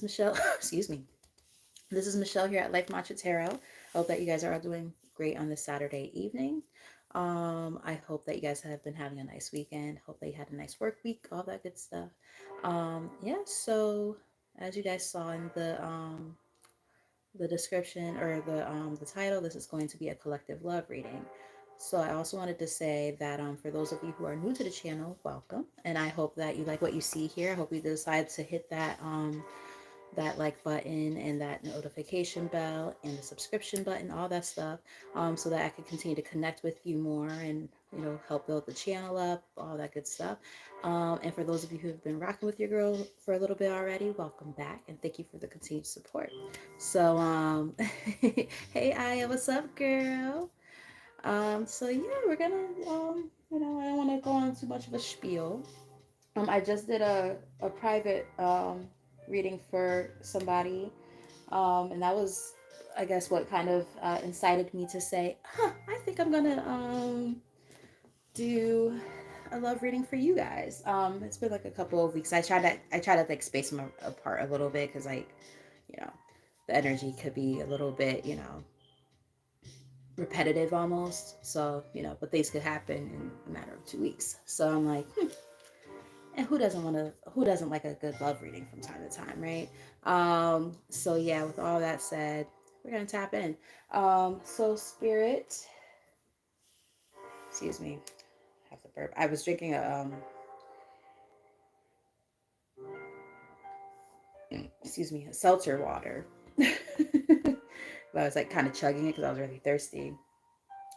Michelle. Excuse me. This is Michelle here at Life Matcha Tarot. I hope that you guys are all doing great on this Saturday evening. I hope that you guys have been having a nice weekend. Hope that you had a nice work week, all that good stuff. Yeah, so as you guys saw in the description or the title, this is going to be a collective love reading. So I also wanted to say that for those of you who are new to the channel, welcome, and I hope that you like what you see here. I hope you decide to hit that like button and that notification bell and the subscription button, all that stuff, so that I can continue to connect with you more and help build the channel up, all that good stuff. And for those of you who have been rocking with your girl for a little bit already, welcome back and thank you for the continued support. So hey Aya, what's up, girl? So yeah, we're gonna I don't want to go on too much of a spiel. I just did a private reading for somebody, and that was, I guess, what kind of incited me to say, huh, I think I'm gonna do a love reading for you guys. It's been like a couple of weeks. I try to like space them apart a little bit because like, you know, the energy could be a little bit, repetitive almost. So, but things could happen in a matter of 2 weeks. So I'm like, and who doesn't like a good love reading from time to time, right? So yeah, with all that said, we're gonna tap in. So spirit, excuse me, I have to burp. I was drinking excuse me, a seltzer water. But I was like kind of chugging it because I was really thirsty.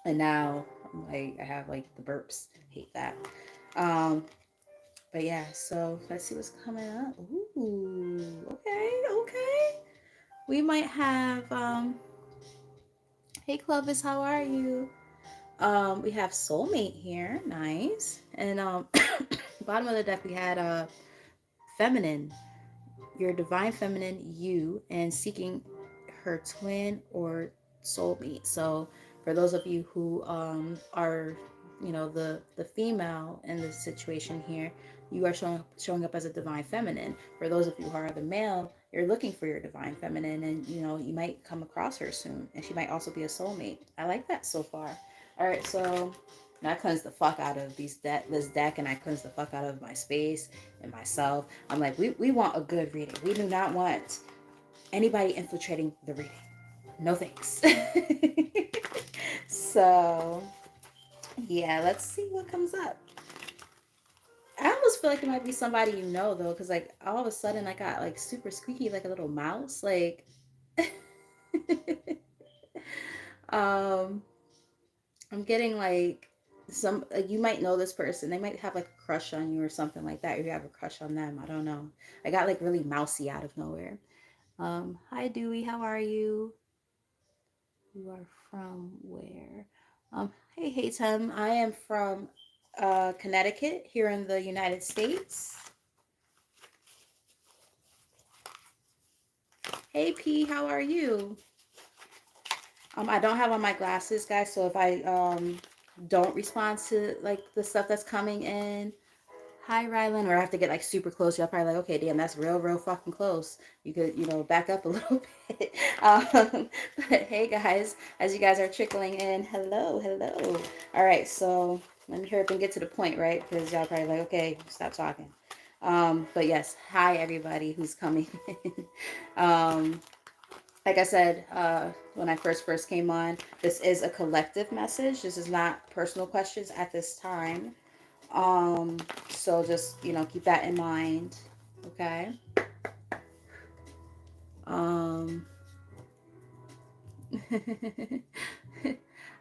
And now I'm like I have like the burps. Hate that. Um, but yeah, so let's see what's coming up. Ooh, okay, okay. We might have hey Clovis, how are you? We have soulmate here, nice. And bottom of the deck we had feminine, your divine feminine, you, and seeking her twin or soulmate. So for those of you who are, the female in the situation here, you are showing up as a divine feminine. For those of you who are the male, you're looking for your divine feminine, and you might come across her soon, and she might also be a soulmate. I like that so far. All right, so now I cleanse the fuck out of this deck, and I cleanse the fuck out of my space and myself. I'm like, we want a good reading. We do not want anybody infiltrating the reading. No thanks. So, yeah, let's see what comes up. I almost feel like it might be somebody you know, though, because, like, all of a sudden I got, like, super squeaky, like a little mouse. Like, um, I'm getting, like, you might know this person. They might have, like, a crush on you or something like that. Or you have a crush on them. I don't know. I got, like, really mousy out of nowhere. Hi, Dewey. How are you? You are from where? Hey, Tim. I am from Connecticut, here in the United States. Hey, P. How are you? I don't have on my glasses, guys. So if I don't respond to like the stuff that's coming in, hi, Rylan, or I have to get like super close, you're probably like, okay, damn, that's real fucking close. You could, back up a little bit. But hey, guys, as you guys are trickling in, hello. All right, so let me hurry up and get to the point, right? Because y'all probably like, okay, stop talking. But yes, hi, everybody who's coming in. Like I said, when I first came on, this is a collective message. This is not personal questions at this time. So just, keep that in mind. Okay. Um,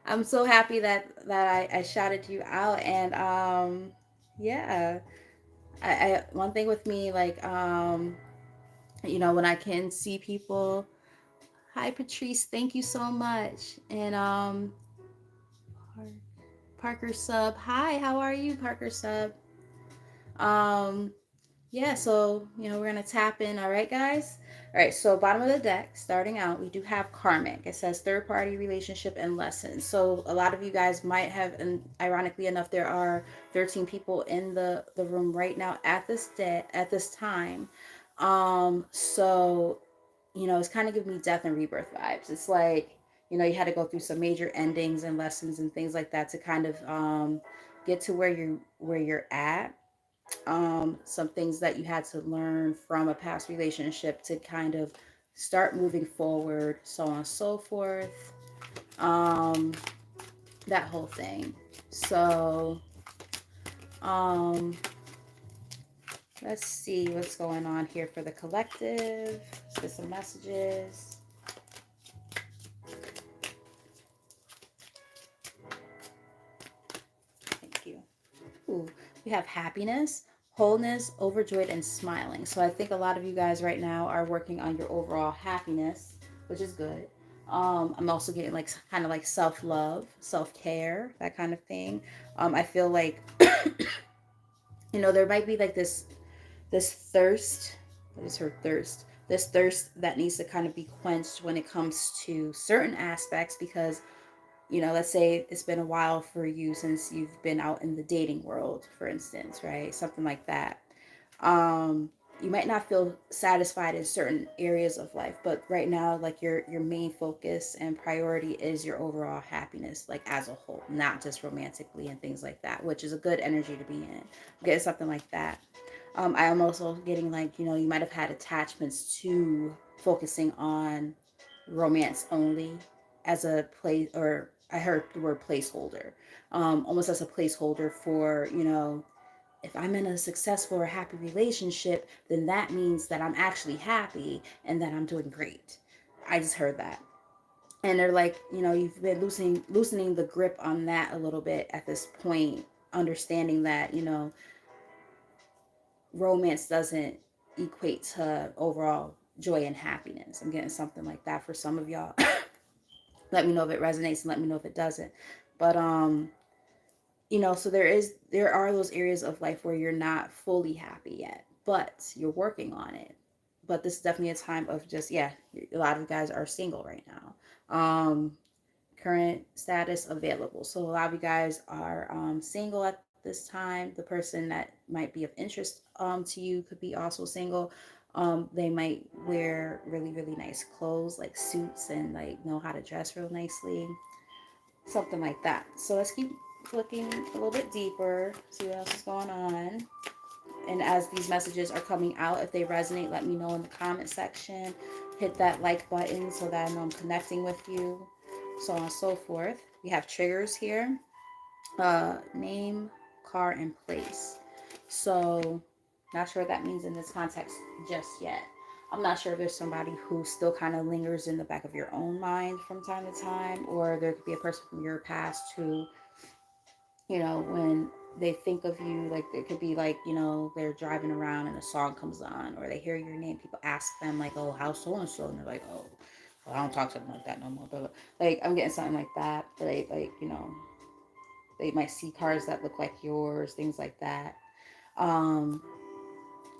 I'm so happy that I shouted you out. And yeah, one thing with me, like, when I can see people, hi Patrice, thank you so much. And Parker Sub, hi, how are you, Parker Sub? Um, yeah, so, we're going to tap in. All right, guys? All right, so bottom of the deck, starting out, we do have karmic. It says third party relationship and lessons. So a lot of you guys might have, and ironically enough, there are 13 people in the room right now at this time. So, it's kind of giving me death and rebirth vibes. It's like, you had to go through some major endings and lessons and things like that to kind of get to where you're at. Some things that you had to learn from a past relationship to kind of start moving forward, so on and so forth. Um, that whole thing. So, um, let's see what's going on here for the collective. Let's get some messages. Thank you. Ooh, we have happiness, wholeness, overjoyed, and smiling. So I think a lot of you guys right now are working on your overall happiness, which is good. I'm also getting like kind of like self love, self care, that kind of thing. I feel like there might be like this thirst. What is her thirst? This thirst that needs to kind of be quenched when it comes to certain aspects because let's say it's been a while for you since you've been out in the dating world, for instance, right? Something like that. Um, you might not feel satisfied in certain areas of life, but right now, like your main focus and priority is your overall happiness, like as a whole, not just romantically and things like that, which is a good energy to be in. Get something like that. I am also getting like you might have had attachments to focusing on romance only as a place, or I heard the word placeholder, almost as a placeholder for if I'm in a successful or happy relationship, then that means that I'm actually happy and that I'm doing great. I just heard that. And they're like, you've been loosening the grip on that a little bit at this point, understanding that, romance doesn't equate to overall joy and happiness. I'm getting something like that for some of y'all. Let me know if it resonates and let me know if it doesn't. But so there are those areas of life where you're not fully happy yet, but you're working on it. But this is definitely a time of just, yeah, a lot of you guys are single right now. Current status available. So a lot of you guys are single at this time. The person that might be of interest to you could be also single. They might wear really, really nice clothes like suits and like know how to dress real nicely, something like that. So let's keep looking a little bit deeper, see what else is going on. And as these messages are coming out, if they resonate, let me know in the comment section. Hit that like button so that I know I'm connecting with you, so on and so forth. We have triggers here. Name, car, and place. So not sure what that means in this context just yet. I'm not sure if there's somebody who still kind of lingers in the back of your own mind from time to time, or there could be a person from your past who, when they think of you, like it could be like, they're driving around and a song comes on, or they hear your name, people ask them like, oh, how's so and so, and they're like, oh, well, I don't talk to them like that no more. But like I'm getting something like that. But like they might see cars that look like yours, things like that. Um,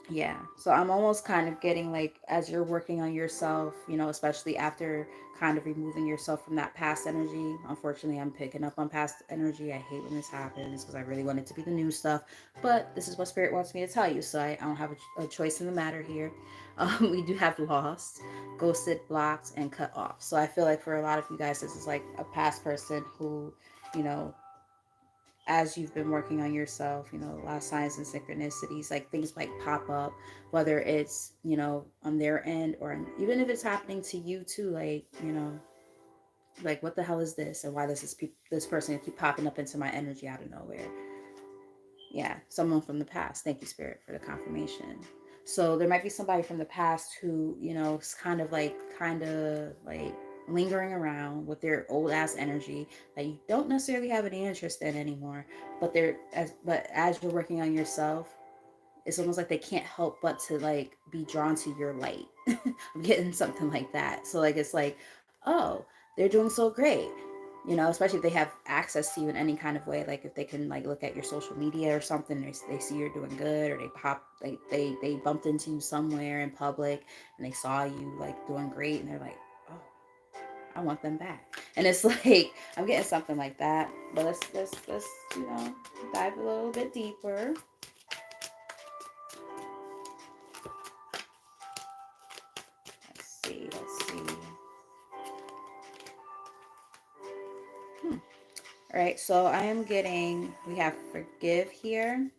yeah. So I'm almost kind of getting like, as you're working on yourself, especially after kind of removing yourself from that past energy. Unfortunately, I'm picking up on past energy. I hate when this happens because I really want it to be the new stuff. But this is what Spirit wants me to tell you. So I don't have a choice in the matter here. We do have lost, ghosted, blocked, and cut off. So I feel like for a lot of you guys, this is like a past person who, you know, as you've been working on yourself, a lot of signs and synchronicities, like things might pop up, whether it's, on their end or even if it's happening to you too, like, like what the hell is this and why does this person keep popping up into my energy out of nowhere? Yeah, someone from the past. Thank you, Spirit, for the confirmation. So there might be somebody from the past who, is kind of like lingering around with their old ass energy that you don't necessarily have any interest in anymore. But as you're working on yourself, it's almost like they can't help but to like be drawn to your light. I'm getting something like that. So like it's like, oh, they're doing so great. Especially if they have access to you in any kind of way, like if they can like look at your social media or something, they see you're doing good, or they bumped into you somewhere in public and they saw you like doing great, and they're like, oh, I want them back. And it's like I'm getting something like that. But let's dive a little bit deeper. All right, so I am getting, we have forgive here.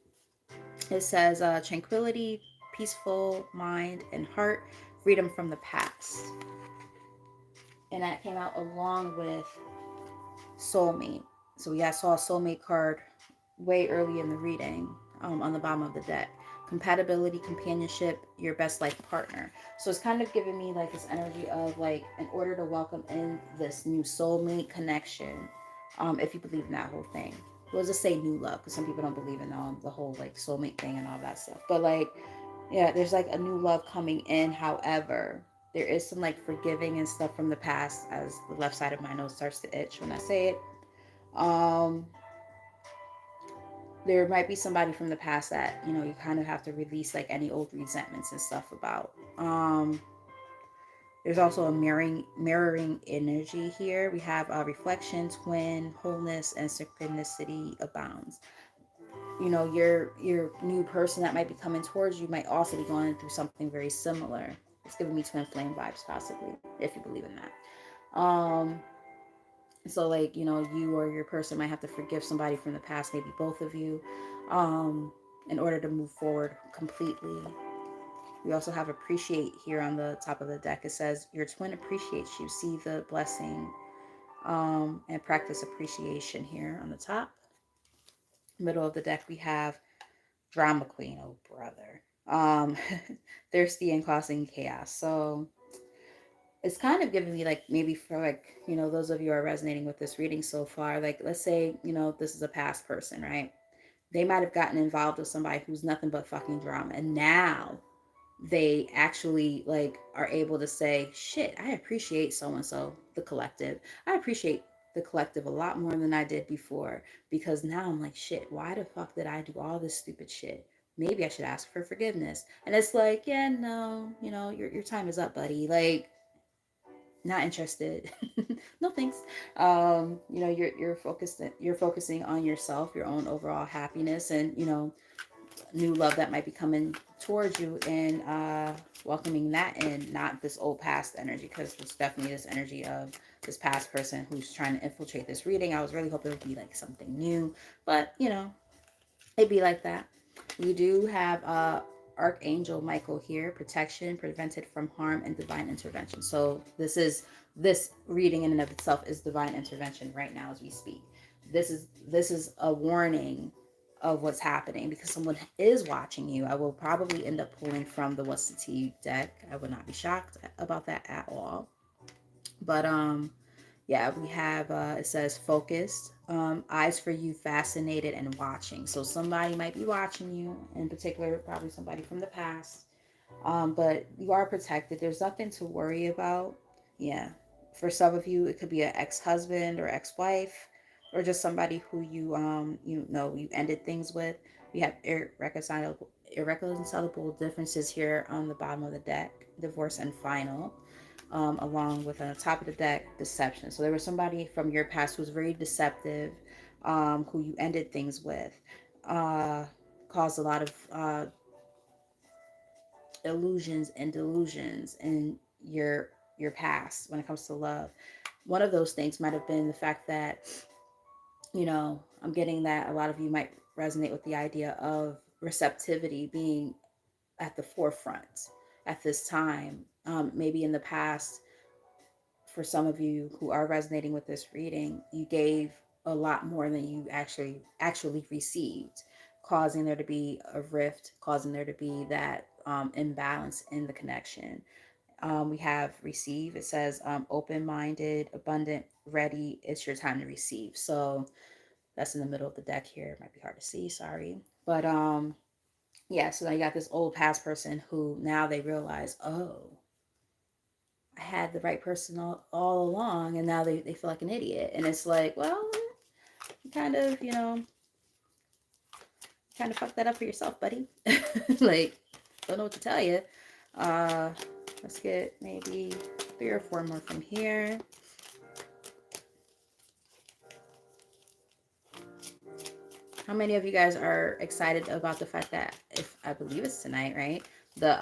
It says tranquility, peaceful mind and heart, freedom from the past. And that came out along with soulmate. So we saw a soulmate card way early in the reading, on the bottom of the deck. Compatibility, companionship, your best life partner. So it's kind of giving me like this energy of like, in order to welcome in this new soulmate connection, if you believe in that whole thing. We'll just say new love because some people don't believe in the whole like soulmate thing and all that stuff. But like, yeah, there's like a new love coming in. However, there is some like forgiving and stuff from the past, as the left side of my nose starts to itch when I say it. Um, there might be somebody from the past that you kind of have to release like any old resentments and stuff about. There's also a mirroring energy here. We have reflection, twin, wholeness, and synchronicity abounds. Your new person that might be coming towards you might also be going through something very similar. It's giving me twin flame vibes, possibly, if you believe in that. So like you or your person might have to forgive somebody from the past, maybe both of you, in order to move forward completely. We also have appreciate here on the top of the deck. It says your twin appreciates you. See the blessing, and practice appreciation here on the top. Middle of the deck we have drama queen. Oh brother. Thirsty and causing chaos. So it's kind of giving me like, maybe for like those of you who are resonating with this reading so far, like let's say this is a past person, right? They might have gotten involved with somebody who's nothing but fucking drama, and now they actually like are able to say, shit, I appreciate so and so, the collective. I appreciate the collective a lot more than I did before, because now I'm like, shit, why the fuck did I do all this stupid shit? Maybe I should ask for forgiveness. And it's like, yeah, no, your time is up, buddy. Like, not interested. No thanks. You're focusing on yourself, your own overall happiness, and new love that might be coming towards you, and welcoming that in, not this old past energy, because it's definitely this energy of this past person who's trying to infiltrate this reading. I was really hoping it would be like something new, but it'd be like that. We do have Archangel Michael here, protection, prevented from harm, and divine intervention. So this reading in and of itself is divine intervention right now as we speak. This is a warning of what's happening, because someone is watching you. I will probably end up pulling from the What's the Tea deck. I would not be shocked about that at all. But yeah, we have it says focused, eyes for you, fascinated and watching. So somebody might be watching you, in particular probably somebody from the past, but you are protected. There's nothing to worry about. Yeah, for some of you it could be an ex-husband or ex-wife, or just somebody who you ended things with. We have irreconcilable differences here on the bottom of the deck, divorce and final, along with on the top of the deck, deception. So there was somebody from your past who was very deceptive, who you ended things with, uh, caused a lot of illusions and delusions in your past when it comes to love. One of those things might have been the fact that I'm getting that a lot of you might resonate with the idea of receptivity being at the forefront at this time. Maybe in the past, for some of you who are resonating with this reading, you gave a lot more than you actually received, causing there to be a rift, causing there to be that imbalance in the connection. We have receive. It says open-minded, abundant, ready. It's your time to receive. So that's in the middle of the deck here. It might be hard to see. Sorry, but yeah. So now you got this old past person who now they realize, oh, I had the right person all along, and now they feel like an idiot. And it's like, well, you kind of fucked that up for yourself, buddy. Like, don't know what to tell you. Uh, let's get maybe 3 or 4 more from here. How many of you guys are excited about the fact that, if I believe it's tonight, right? The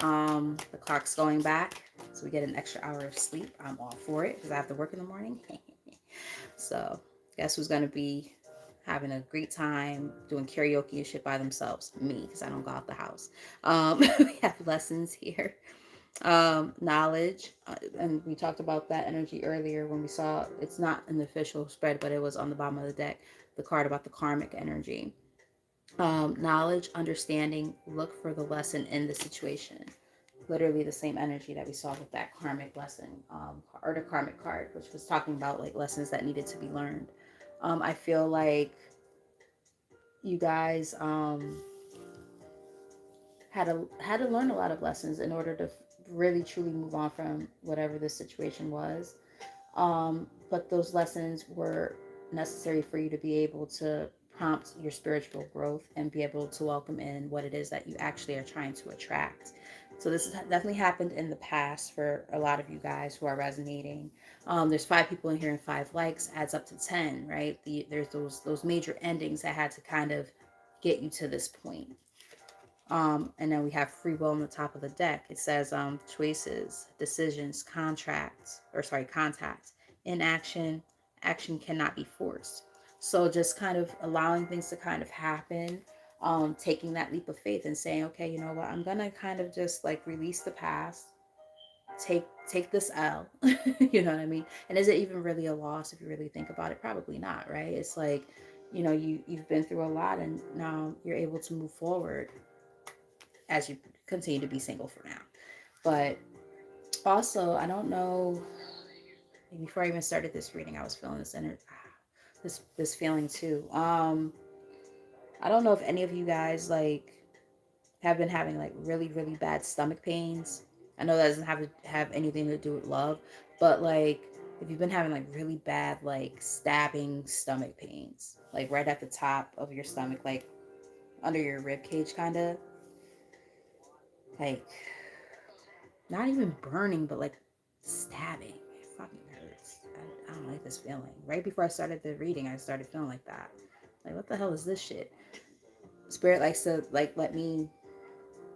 clock's going back, so we get an extra hour of sleep. I'm all for it because I have to work in the morning. So guess who's gonna be having a great time, doing karaoke and shit by themselves. Me, because I don't go out the house. We have lessons here. Knowledge, and we talked about that energy earlier when we saw it's not an official spread, but it was on the bottom of the deck, the card about the karmic energy. Knowledge, understanding, look for the lesson in the situation. Literally the same energy that we saw with that karmic lesson, or the karmic card, which was talking about like lessons that needed to be learned. I feel like you guys had to learn a lot of lessons in order to really truly move on from whatever the situation was. But those lessons were necessary for you to be able to prompt your spiritual growth and be able to welcome in what it is that you actually are trying to attract. So this has definitely happened in the past for a lot of you guys who are resonating. There's 5 people in here and 5 likes adds up to 10, right? There's those major endings that had to kind of get you to this point. And then we have free will on the top of the deck. It says choices, decisions, contact, inaction, action cannot be forced. So just kind of allowing things to kind of happen, taking that leap of faith and saying, okay, you know what, I'm gonna kind of just like release the past, take this L. You know what I mean? And is it even really a loss if you really think about it? Probably not, right? It's like, you've been through a lot and now you're able to move forward as you continue to be single for now. But also, I don't know. Before I even started this reading, I was feeling this feeling too. I don't know if any of you guys like have been having like really really bad stomach pains. I know that doesn't have anything to do with love, but like if you've been having like really bad like stabbing stomach pains, like right at the top of your stomach, like under your rib cage, kind of like not even burning, but like stabbing. It fucking hurts. I don't like this feeling. Right before I started the reading, I started feeling like that. Like, what the hell is this shit? Spirit likes to like let me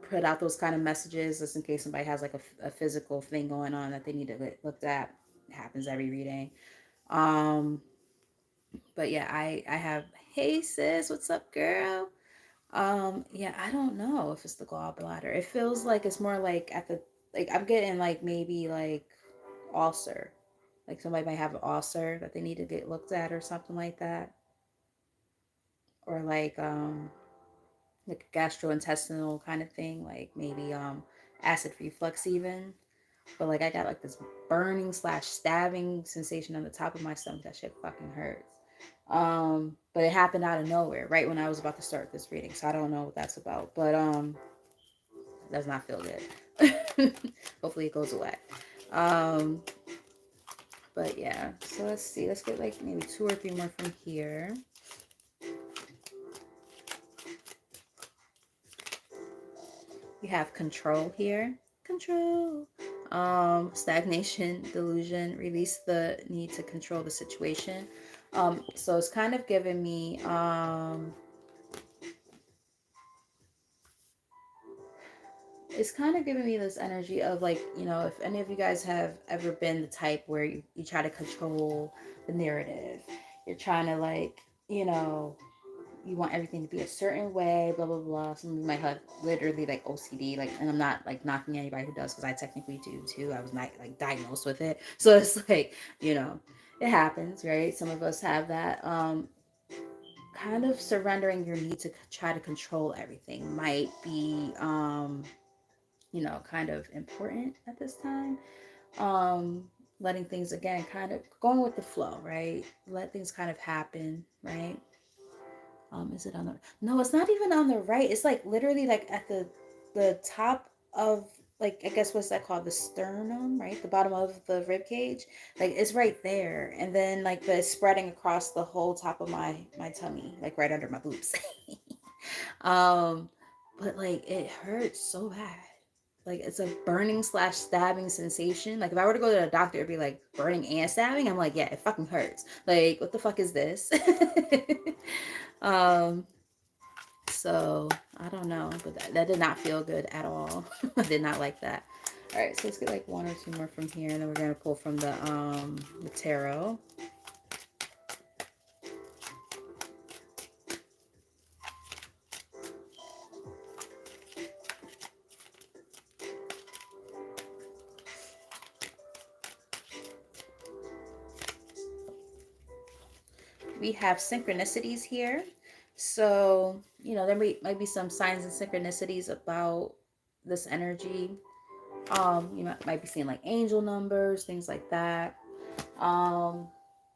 put out those kind of messages just in case somebody has like a physical thing going on that they need to get looked at. It happens every reading. Um, but yeah, I have. Hey sis, what's up, girl? Yeah, I don't know if it's the gallbladder. It feels like it's more like at the like I'm getting like maybe like ulcer. Like somebody might have an ulcer that they need to get looked at or something like that. Or like a gastrointestinal kind of thing, like maybe acid reflux even. But like I got like this burning slash stabbing sensation on the top of my stomach. That shit fucking hurts. But it happened out of nowhere, right when I was about to start this reading. So I don't know what that's about. But it does not feel good. Hopefully it goes away. Um, but yeah, so let's see. Let's get like maybe 2 or 3 more from here. We have control here. Control. Stagnation, delusion, release the need to control the situation. So it's kind of giving me this energy of like, if any of you guys have ever been the type where you try to control the narrative. You're trying to like, you want everything to be a certain way, blah blah blah. Some of you might have literally like OCD, like, and I'm not like knocking anybody who does, because I technically do too. I was not like diagnosed with it, so it's like, it happens, right? Some of us have that. Kind of surrendering your need to try to control everything might be, kind of important at this time. Um, Letting things again, kind of going with the flow, right? Let things kind of happen, right? Is it on the? No, it's not even on the right. It's like literally like at the top of, like, I guess what's that called? The sternum, right? The bottom of the rib cage. Like it's right there. And then like the spreading across the whole top of my tummy, like right under my boobs. um, but like it hurts so bad. Like it's a burning slash stabbing sensation. Like if I were to go to the doctor, it'd be like burning and stabbing. I'm like, yeah, it fucking hurts. Like what the fuck is this? um, so I don't know, but that did not feel good at all. I did not like that. All right, so let's get like 1 or 2 more from here, and then we're gonna pull from the tarot. We have synchronicities here. So, there might be some signs and synchronicities about this energy. You might be seeing like angel numbers, things like that. Um,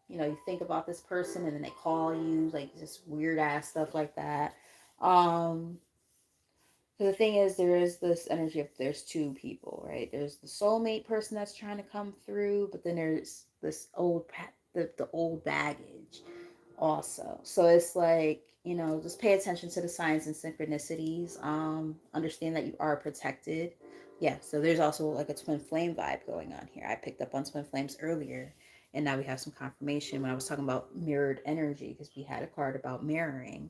you think about this person and then they call you, like just weird ass stuff like that. Um, so the thing is, there is this energy of there's two people, right? There's the soulmate person that's trying to come through, but then there's this the old baggage also. So it's like, just pay attention to the signs and synchronicities. Understand that you are protected. Yeah, so there's also like a twin flame vibe going on here. I picked up on twin flames earlier, and now we have some confirmation when I was talking about mirrored energy because we had a card about mirroring.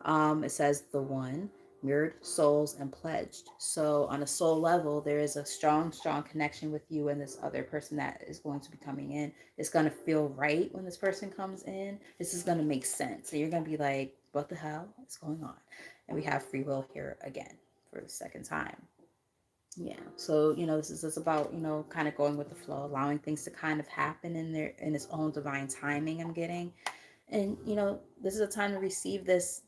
It says the one, mirrored souls and pledged. So on a soul level, there is a strong, strong connection with you and this other person that is going to be coming in. It's going to feel right when this person comes in. This is going to make sense. So you're going to be like, what the hell is going on? And we have free will here again for the second time. Yeah. So, this is just about, kind of going with the flow, allowing things to kind of happen in its own divine timing, I'm getting. And, this is a time to receive this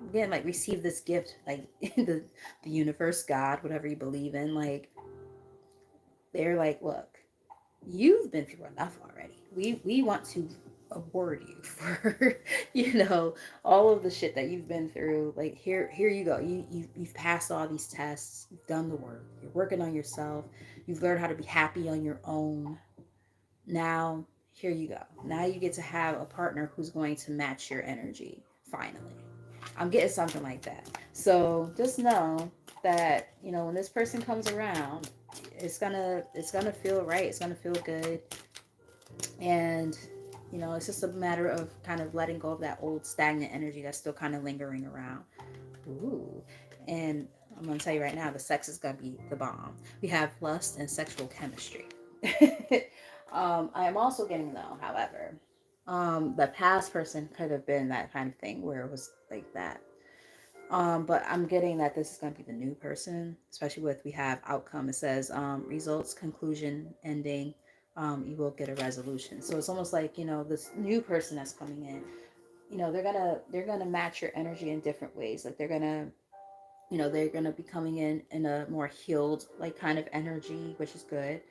again, like receive this gift, like the universe, God, whatever you believe in, like they're like, look, you've been through enough already. We want to award you for all of the shit that you've been through. Like, here you go. You've passed all these tests. You've done the work. You're working on yourself. You've learned how to be happy on your own. Now, here you go. Now you get to have a partner who's going to match your energy. Finally, I'm getting something like that. So just know that when this person comes around, it's gonna feel right. It's gonna feel good, and it's just a matter of kind of letting go of that old stagnant energy that's still kind of lingering around. Ooh, and I'm gonna tell you right now, the sex is gonna be the bomb. We have lust and sexual chemistry. I am also getting though, however, the past person could have been that kind of thing where it was like that. But I'm getting that this is going to be the new person, especially with we have outcome. It says results, conclusion, ending. You will get a resolution. So it's almost like this new person that's coming in. They're gonna match your energy in different ways. Like they're gonna be coming in a more healed like kind of energy, which is good.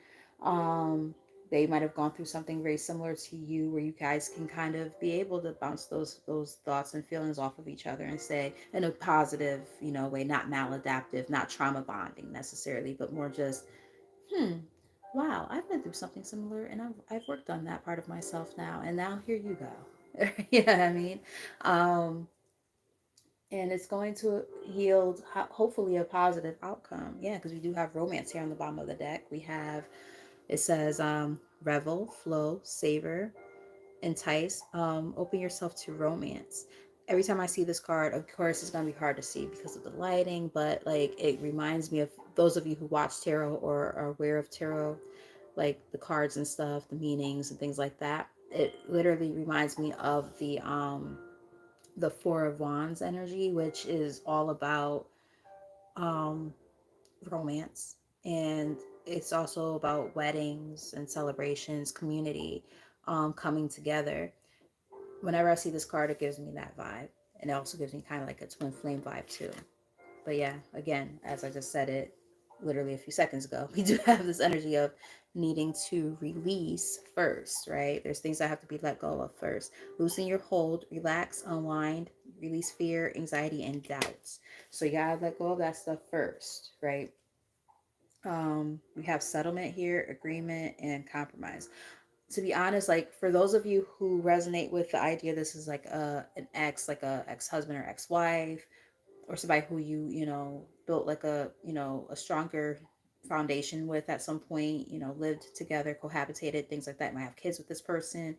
um they might have gone through something very similar to you where you guys can kind of be able to bounce those thoughts and feelings off of each other and say in a positive way, not maladaptive, not trauma bonding necessarily, but more just wow, I've been through something similar and I've worked on that part of myself now, and now here you go. You know what I mean? um and it's going to yield hopefully a positive outcome. Yeah, because we do have romance here on the bottom of the deck. We have, it says revel, flow, savor, entice, open yourself to romance. Every time I see this card, of course it's going to be hard to see because of the lighting, but like it reminds me of those of you who watch tarot or are aware of tarot, like the cards and stuff, the meanings and things like that. It literally reminds me of the Four of Wands energy, which is all about um, romance. And it's also about weddings and celebrations, community coming together. Whenever I see this card, it gives me that vibe. And it also gives me kind of like a twin flame vibe too. But yeah, again, as I just said it literally a few seconds ago, we do have this energy of needing to release first, right? There's things that have to be let go of first. Loosen your hold, relax, unwind, release fear, anxiety, and doubts. So you gotta let go of that stuff first, right? We have settlement here, agreement, and compromise. To be honest, like for those of you who resonate with the idea, this is like an ex, like a ex-husband or ex-wife, or somebody who you built like a stronger foundation with at some point, lived together, cohabitated, things like that, might have kids with this person.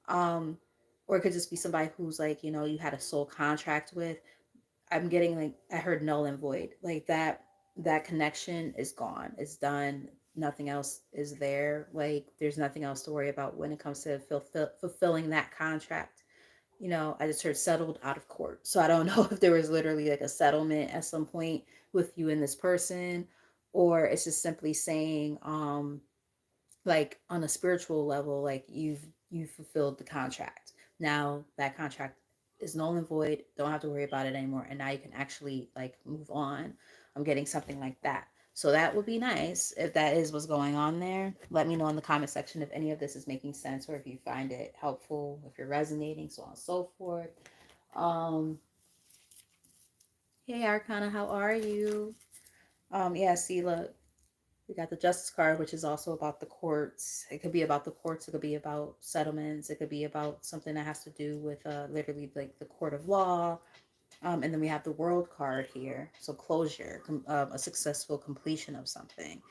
um or it could just be somebody who's like you had a soul contract with. I'm getting like, I heard null and void, like that connection is gone, it's done, nothing else is there, like there's nothing else to worry about when it comes to fulfilling that contract. I just heard settled out of court. So I don't know if there was literally like a settlement at some point with you and this person, or it's just simply saying, like on a spiritual level, like you fulfilled the contract. Now that contract is null and void. Don't have to worry about it anymore. And now you can actually like move on. I'm getting something like that. So that would be nice if that is what's going on there. Let me know in the comment section if any of this is making sense or if you find it helpful, if you're resonating, so on and so forth. Um, hey Arcana, how are you? Yeah, see, look, we got the Justice card, which is also about the courts. It could be about the courts. It could be about settlements. It could be about something that has to do with literally like the court of law. And then we have the World card here, so closure, a successful completion of something.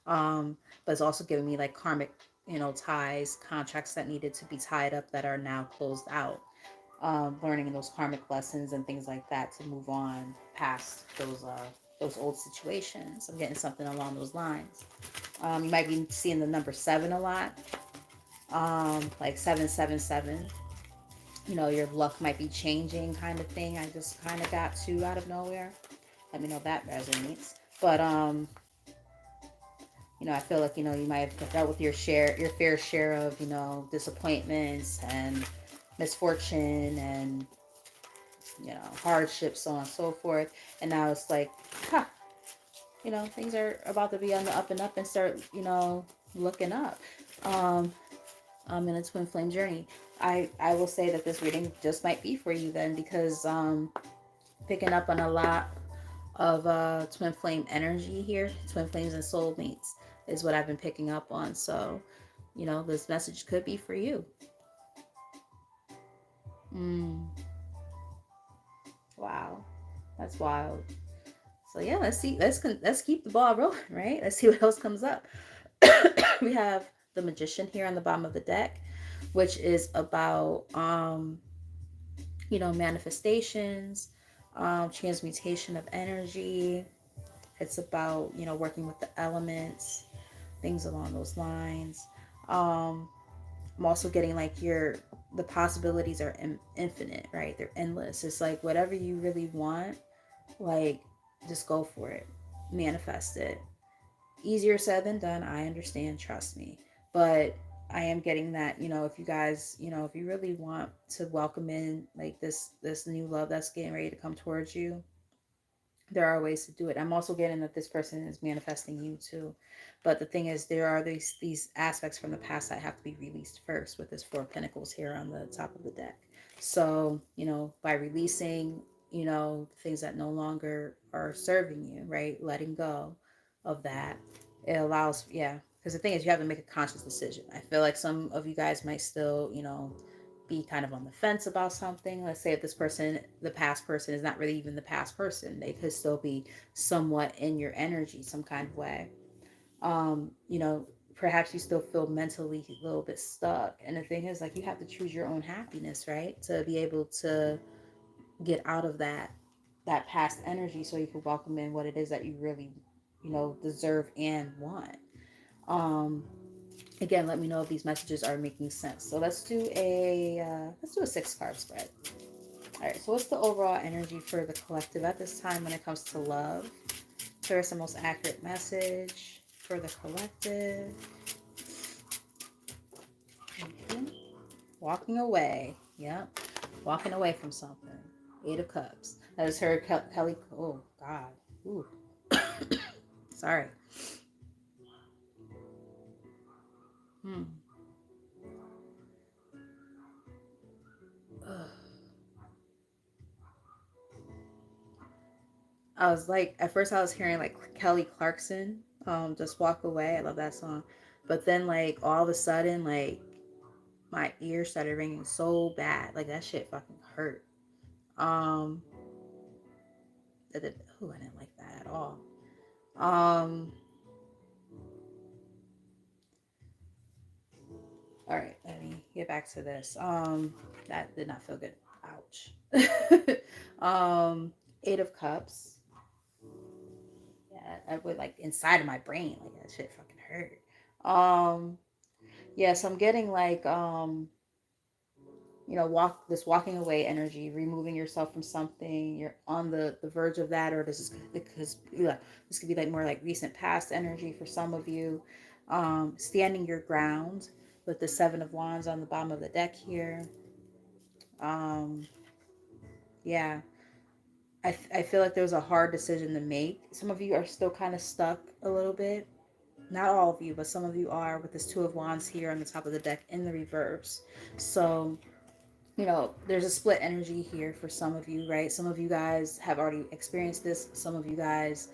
But it's also giving me like karmic, ties, contracts that needed to be tied up that are now closed out. Learning those karmic lessons and things like that to move on past those old situations. I'm getting something along those lines. You might be seeing the number seven a lot, like 777. Your luck might be changing, kind of thing. I just kind of got two out of nowhere. Let me know if that resonates. But I feel like you might have dealt with your fair share of disappointments and misfortune and hardships, so on and so forth. And now it's like, huh, things are about to be on the up and up and start, looking up. Um, I'm in a twin flame journey. I will say that this reading just might be for you then, because picking up on a lot of twin flame energy here. Twin flames and soulmates is what I've been picking up on. So, this message could be for you. Mm, wow, that's wild. So yeah, let's see. Let's keep the ball rolling, right? Let's see what else comes up. We have the Magician here on the bottom of the deck, which is about manifestations, transmutation of energy. It's about working with the elements, things along those lines. Um, I'm also getting like the possibilities are infinite, right? They're endless. It's like whatever you really want, like just go for it, manifest it. Easier said than done. I understand, trust me. But I am getting that, if you guys, if you really want to welcome in like this new love that's getting ready to come towards you, there are ways to do it. I'm also getting that this person is manifesting you too. But the thing is, there are these aspects from the past that have to be released first with this Four of Pentacles here on the top of the deck. So, by releasing, things that no longer are serving you, right? Letting go of that. It allows, yeah. Because the thing is, you have to make a conscious decision. I feel like some of you guys might still, be kind of on the fence about something. Let's say if this person, the past person, is not really even the past person, they could still be somewhat in your energy, some kind of way. Perhaps you still feel mentally a little bit stuck. And the thing is, like, you have to choose your own happiness, right? To be able to get out of that past energy so you can welcome in what it is that you really, deserve and want. Um, Again, let me know if these messages are making sense. So let's do a 6 card spread. All right, so what's the overall energy for the collective at this time when it comes to love? Where's the most accurate message for the collective? Mm-hmm. Walking away. Yep. Walking away from something. 8 of Cups. I just heard Kelly. Oh, God. Ooh. Sorry. Hmm. Ugh. I was like, at first I was hearing like Kelly Clarkson, Just Walk Away. I love that song. But then like all of a sudden, like my ears started ringing so bad. Like that shit fucking hurt. Um, I didn't like that at all. Um, all right, let me get back to this. That did not feel good. Ouch. um, 8 of Cups. Yeah, I would like inside of my brain, like that shit fucking hurt. Um, yeah, so I'm getting like walking away energy, removing yourself from something. You're on the verge of that, or this is because this could be like more like recent past energy for some of you. Standing your ground, with the Seven of Wands on the bottom of the deck here. Um, yeah, I feel like there was a hard decision to make. Some of you are still kind of stuck a little bit. Not all of you, but some of you are with this Two of Wands here on the top of the deck in the reverse. So, there's a split energy here for some of you, right? Some of you guys have already experienced this. Some of you guys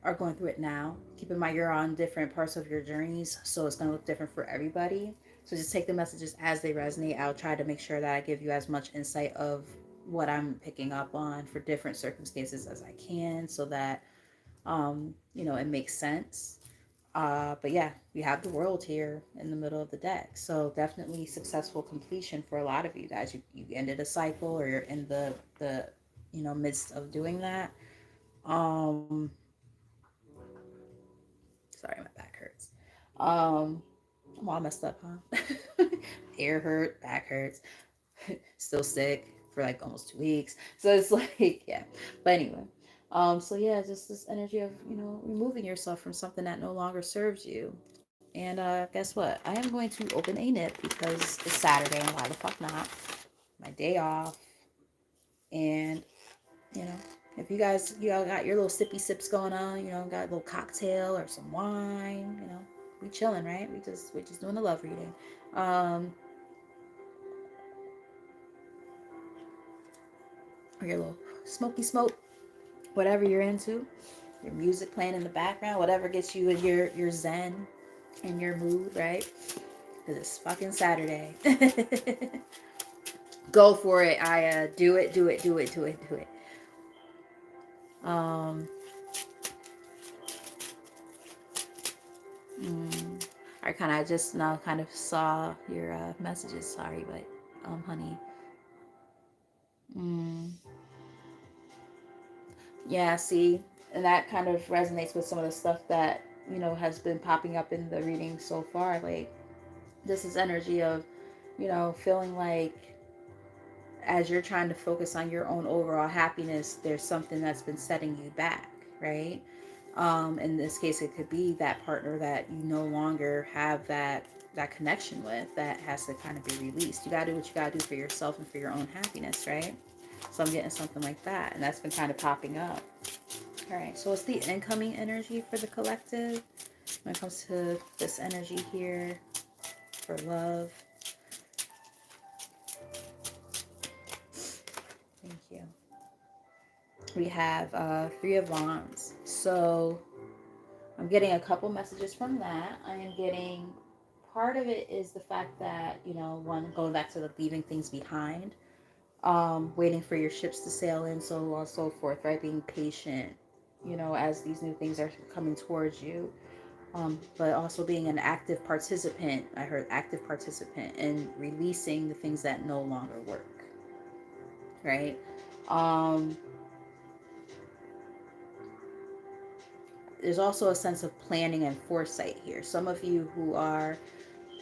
are going through it now. Keep in mind, you're on different parts of your journeys, so it's going to look different for everybody. So just take the messages as they resonate. I'll try to make sure that I give you as much insight of what I'm picking up on for different circumstances as I can, so that it makes sense. But yeah, we have the world here in the middle of the deck. So definitely successful completion for a lot of you guys. You ended a cycle, or you're in the midst of doing that. Um, Sorry, my back hurts. Um, I'm all messed up, huh? Ear hurt, back hurts, still sick for like almost 2 weeks. So it's like, yeah. But anyway, so yeah, just this energy of removing yourself from something that no longer serves you. And guess what? I am going to open a nip because it's Saturday, and why the fuck not? My day off, and you know, if you all got your little sippy sips going on, got a little cocktail or some wine, we chilling, right? We just doing the love reading. Um, or your little smoky smoke, whatever you're into, your music playing in the background, whatever gets you in your zen and your mood, right? Because it's fucking Saturday. Go for it, Aya. Do it, do it, do it, do it, do it. Um, I kind of just now kind of saw your messages. Sorry, but honey. Mm, yeah, see, and that kind of resonates with some of the stuff that has been popping up in the reading so far. Like, this is energy of feeling like as you're trying to focus on your own overall happiness, there's something that's been setting you back, right? In this case, it could be that partner that you no longer have that connection with, that has to kind of be released. You gotta do what you gotta do for yourself and for your own happiness, right? So I'm getting something like that, and that's been kind of popping up. All right, so it's the incoming energy for the collective when it comes to this energy here for love. Thank you. We have Three of Wands. So I'm getting a couple messages from that. I am getting part of it is the fact that, one, going back to the leaving things behind, waiting for your ships to sail in, so on and so forth, right? Being patient, as these new things are coming towards you. But also being an active participant. I heard active participant in releasing the things that no longer work, right? Um, there's also a sense of planning and foresight here. Some of you who are,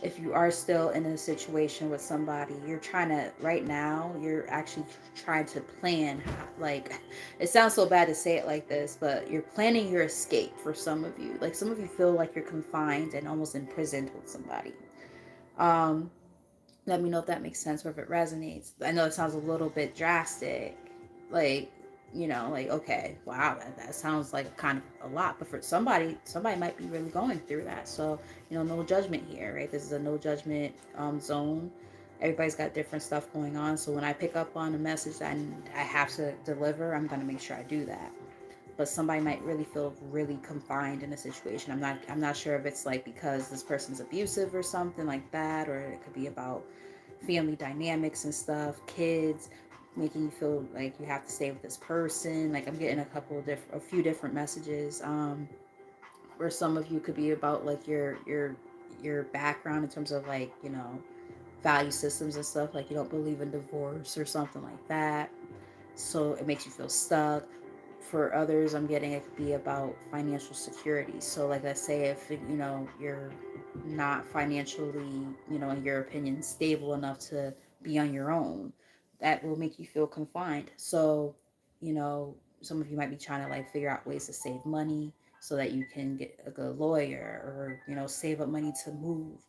if you are still in a situation with somebody, you're trying to, right now, you're actually trying to plan, like, it sounds so bad to say it like this, but you're planning your escape for some of you. Like, some of you feel like you're confined and almost imprisoned with somebody. Um, Let me know if that makes sense or if it resonates. I know it sounds a little bit drastic. Like, like, okay, wow, that sounds like kind of a lot. But for somebody might be really going through that. So, no judgment here, right? This is a no judgment zone. Everybody's got different stuff going on. So when I pick up on a message that I have to deliver, I'm going to make sure I do that. But somebody might really feel really confined in a situation. I'm not sure if it's like because this person's abusive or something like that, or it could be about family dynamics and stuff, kids making you feel like you have to stay with this person. Like, I'm getting a few different messages. Where some of you could be about like your background in terms of like value systems and stuff. Like, you don't believe in divorce or something like that, so it makes you feel stuck. For others, I'm getting it could be about financial security. So like, let's say if you're not financially, in your opinion, stable enough to be on your own, that will make you feel confined. So some of you might be trying to like figure out ways to save money so that you can get a good lawyer, or save up money to move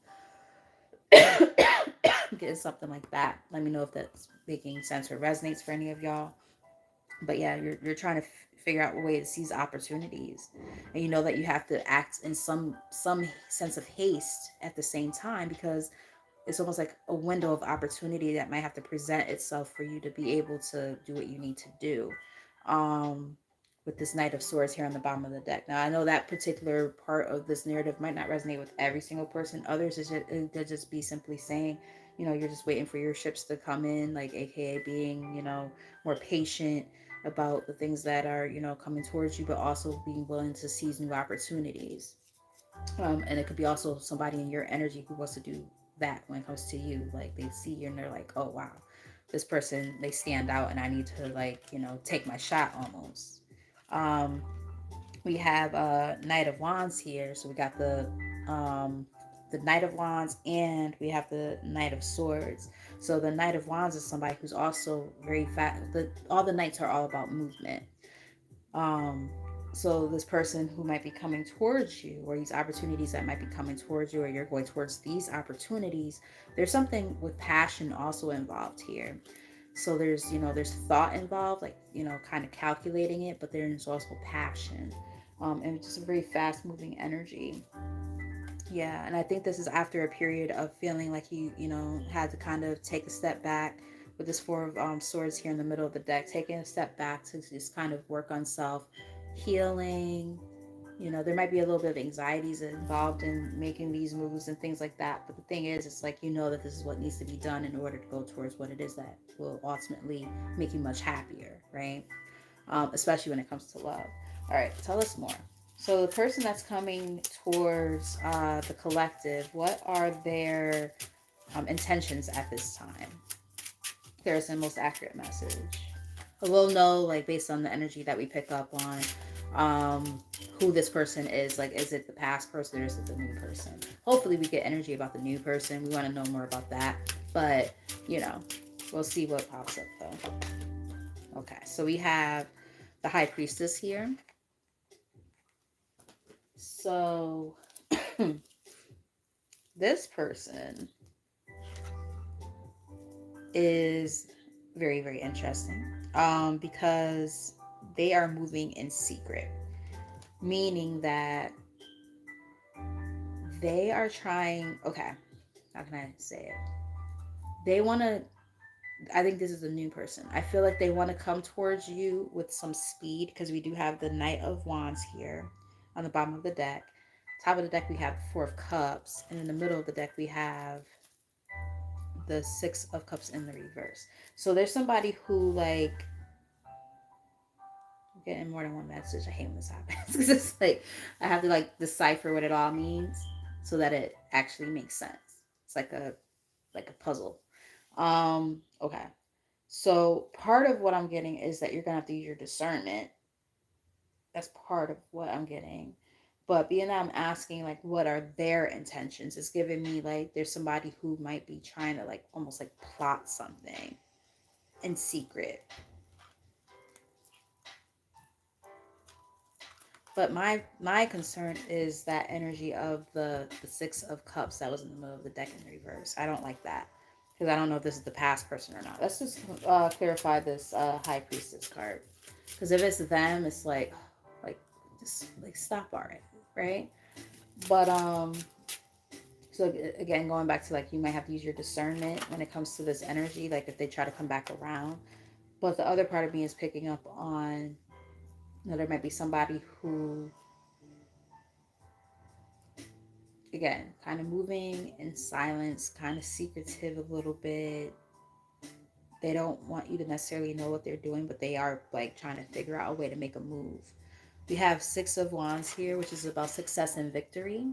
it's something like that. Let me know if that's making sense or resonates for any of y'all. But yeah, you're trying to figure out a way to seize opportunities, and you know that you have to act in some sense of haste at the same time, because it's almost like a window of opportunity that might have to present itself for you to be able to do what you need to do. Um, with this Knight of Swords here on the bottom of the deck. Now, I know that particular part of this narrative might not resonate with every single person. Others, it could just be simply saying, you're just waiting for your ships to come in, like, AKA being, more patient about the things that are, coming towards you, but also being willing to seize new opportunities. And it could be also somebody in your energy who wants to do that when it comes to you. Like they see you and they're like, oh wow, this person, they stand out and I need to, like, take my shot almost. Um, we have Knight of Wands here. So we got the Knight of Wands and we have the Knight of Swords. So the Knight of Wands is somebody who's also very fast. All the knights are all about movement. Um, so this person who might be coming towards you, or these opportunities that might be coming towards you, or you're going towards these opportunities, there's something with passion also involved here. So there's thought involved, like, kind of calculating it, but there's also passion. And it's just a very fast moving energy. Yeah, and I think this is after a period of feeling like you had to kind of take a step back with this Four of Swords here in the middle of the deck, taking a step back to just kind of work on self healing. There might be a little bit of anxieties involved in making these moves and things like that. But the thing is, it's like that this is what needs to be done in order to go towards what it is that will ultimately make you much happier, right? Especially when it comes to love. All right, tell us more. So the person that's coming towards the collective, what are their intentions at this time? There's the most accurate message. We'll know, like, based on the energy that we pick up on, who this person is. Like, is it the past person or is it the new person? Hopefully we get energy about the new person. We want to know more about that. But, we'll see what pops up though. Okay, so we have the High Priestess here. So this person is very, very interesting, because they are moving in secret, meaning that they are trying, okay, how can I say it? They want to, I think this is a new person. I feel like they want to come towards you with some speed, because we do have the Knight of Wands here on the bottom of the deck. Top of the deck, we have the Four of Cups. And in the middle of the deck, we have the Six of Cups in the reverse. So there's somebody who, like, I'm getting more than one message. I hate when this happens, because it's like I have to, like, decipher what it all means so that it actually makes sense. It's like a puzzle. Okay. So part of what I'm getting is that you're gonna have to use your discernment. That's part of what I'm getting. But being that I'm asking, like, what are their intentions, it's giving me like there's somebody who might be trying to, like, almost like plot something in secret. But my concern is that energy of the Six of Cups that was in the middle of the deck in reverse. I don't like that, because I don't know if this is the past person or not. Let's just clarify this High Priestess card, because if it's them, it's like just like stop already, right? But so again, going back to, like, you might have to use your discernment when it comes to this energy, like if they try to come back around. But the other part of me is picking up on, there might be somebody who, again, kind of moving in silence, kind of secretive a little bit. They don't want you to necessarily know what they're doing, but they are, like, trying to figure out a way to make a move. We have Six of Wands here, which is about success and victory,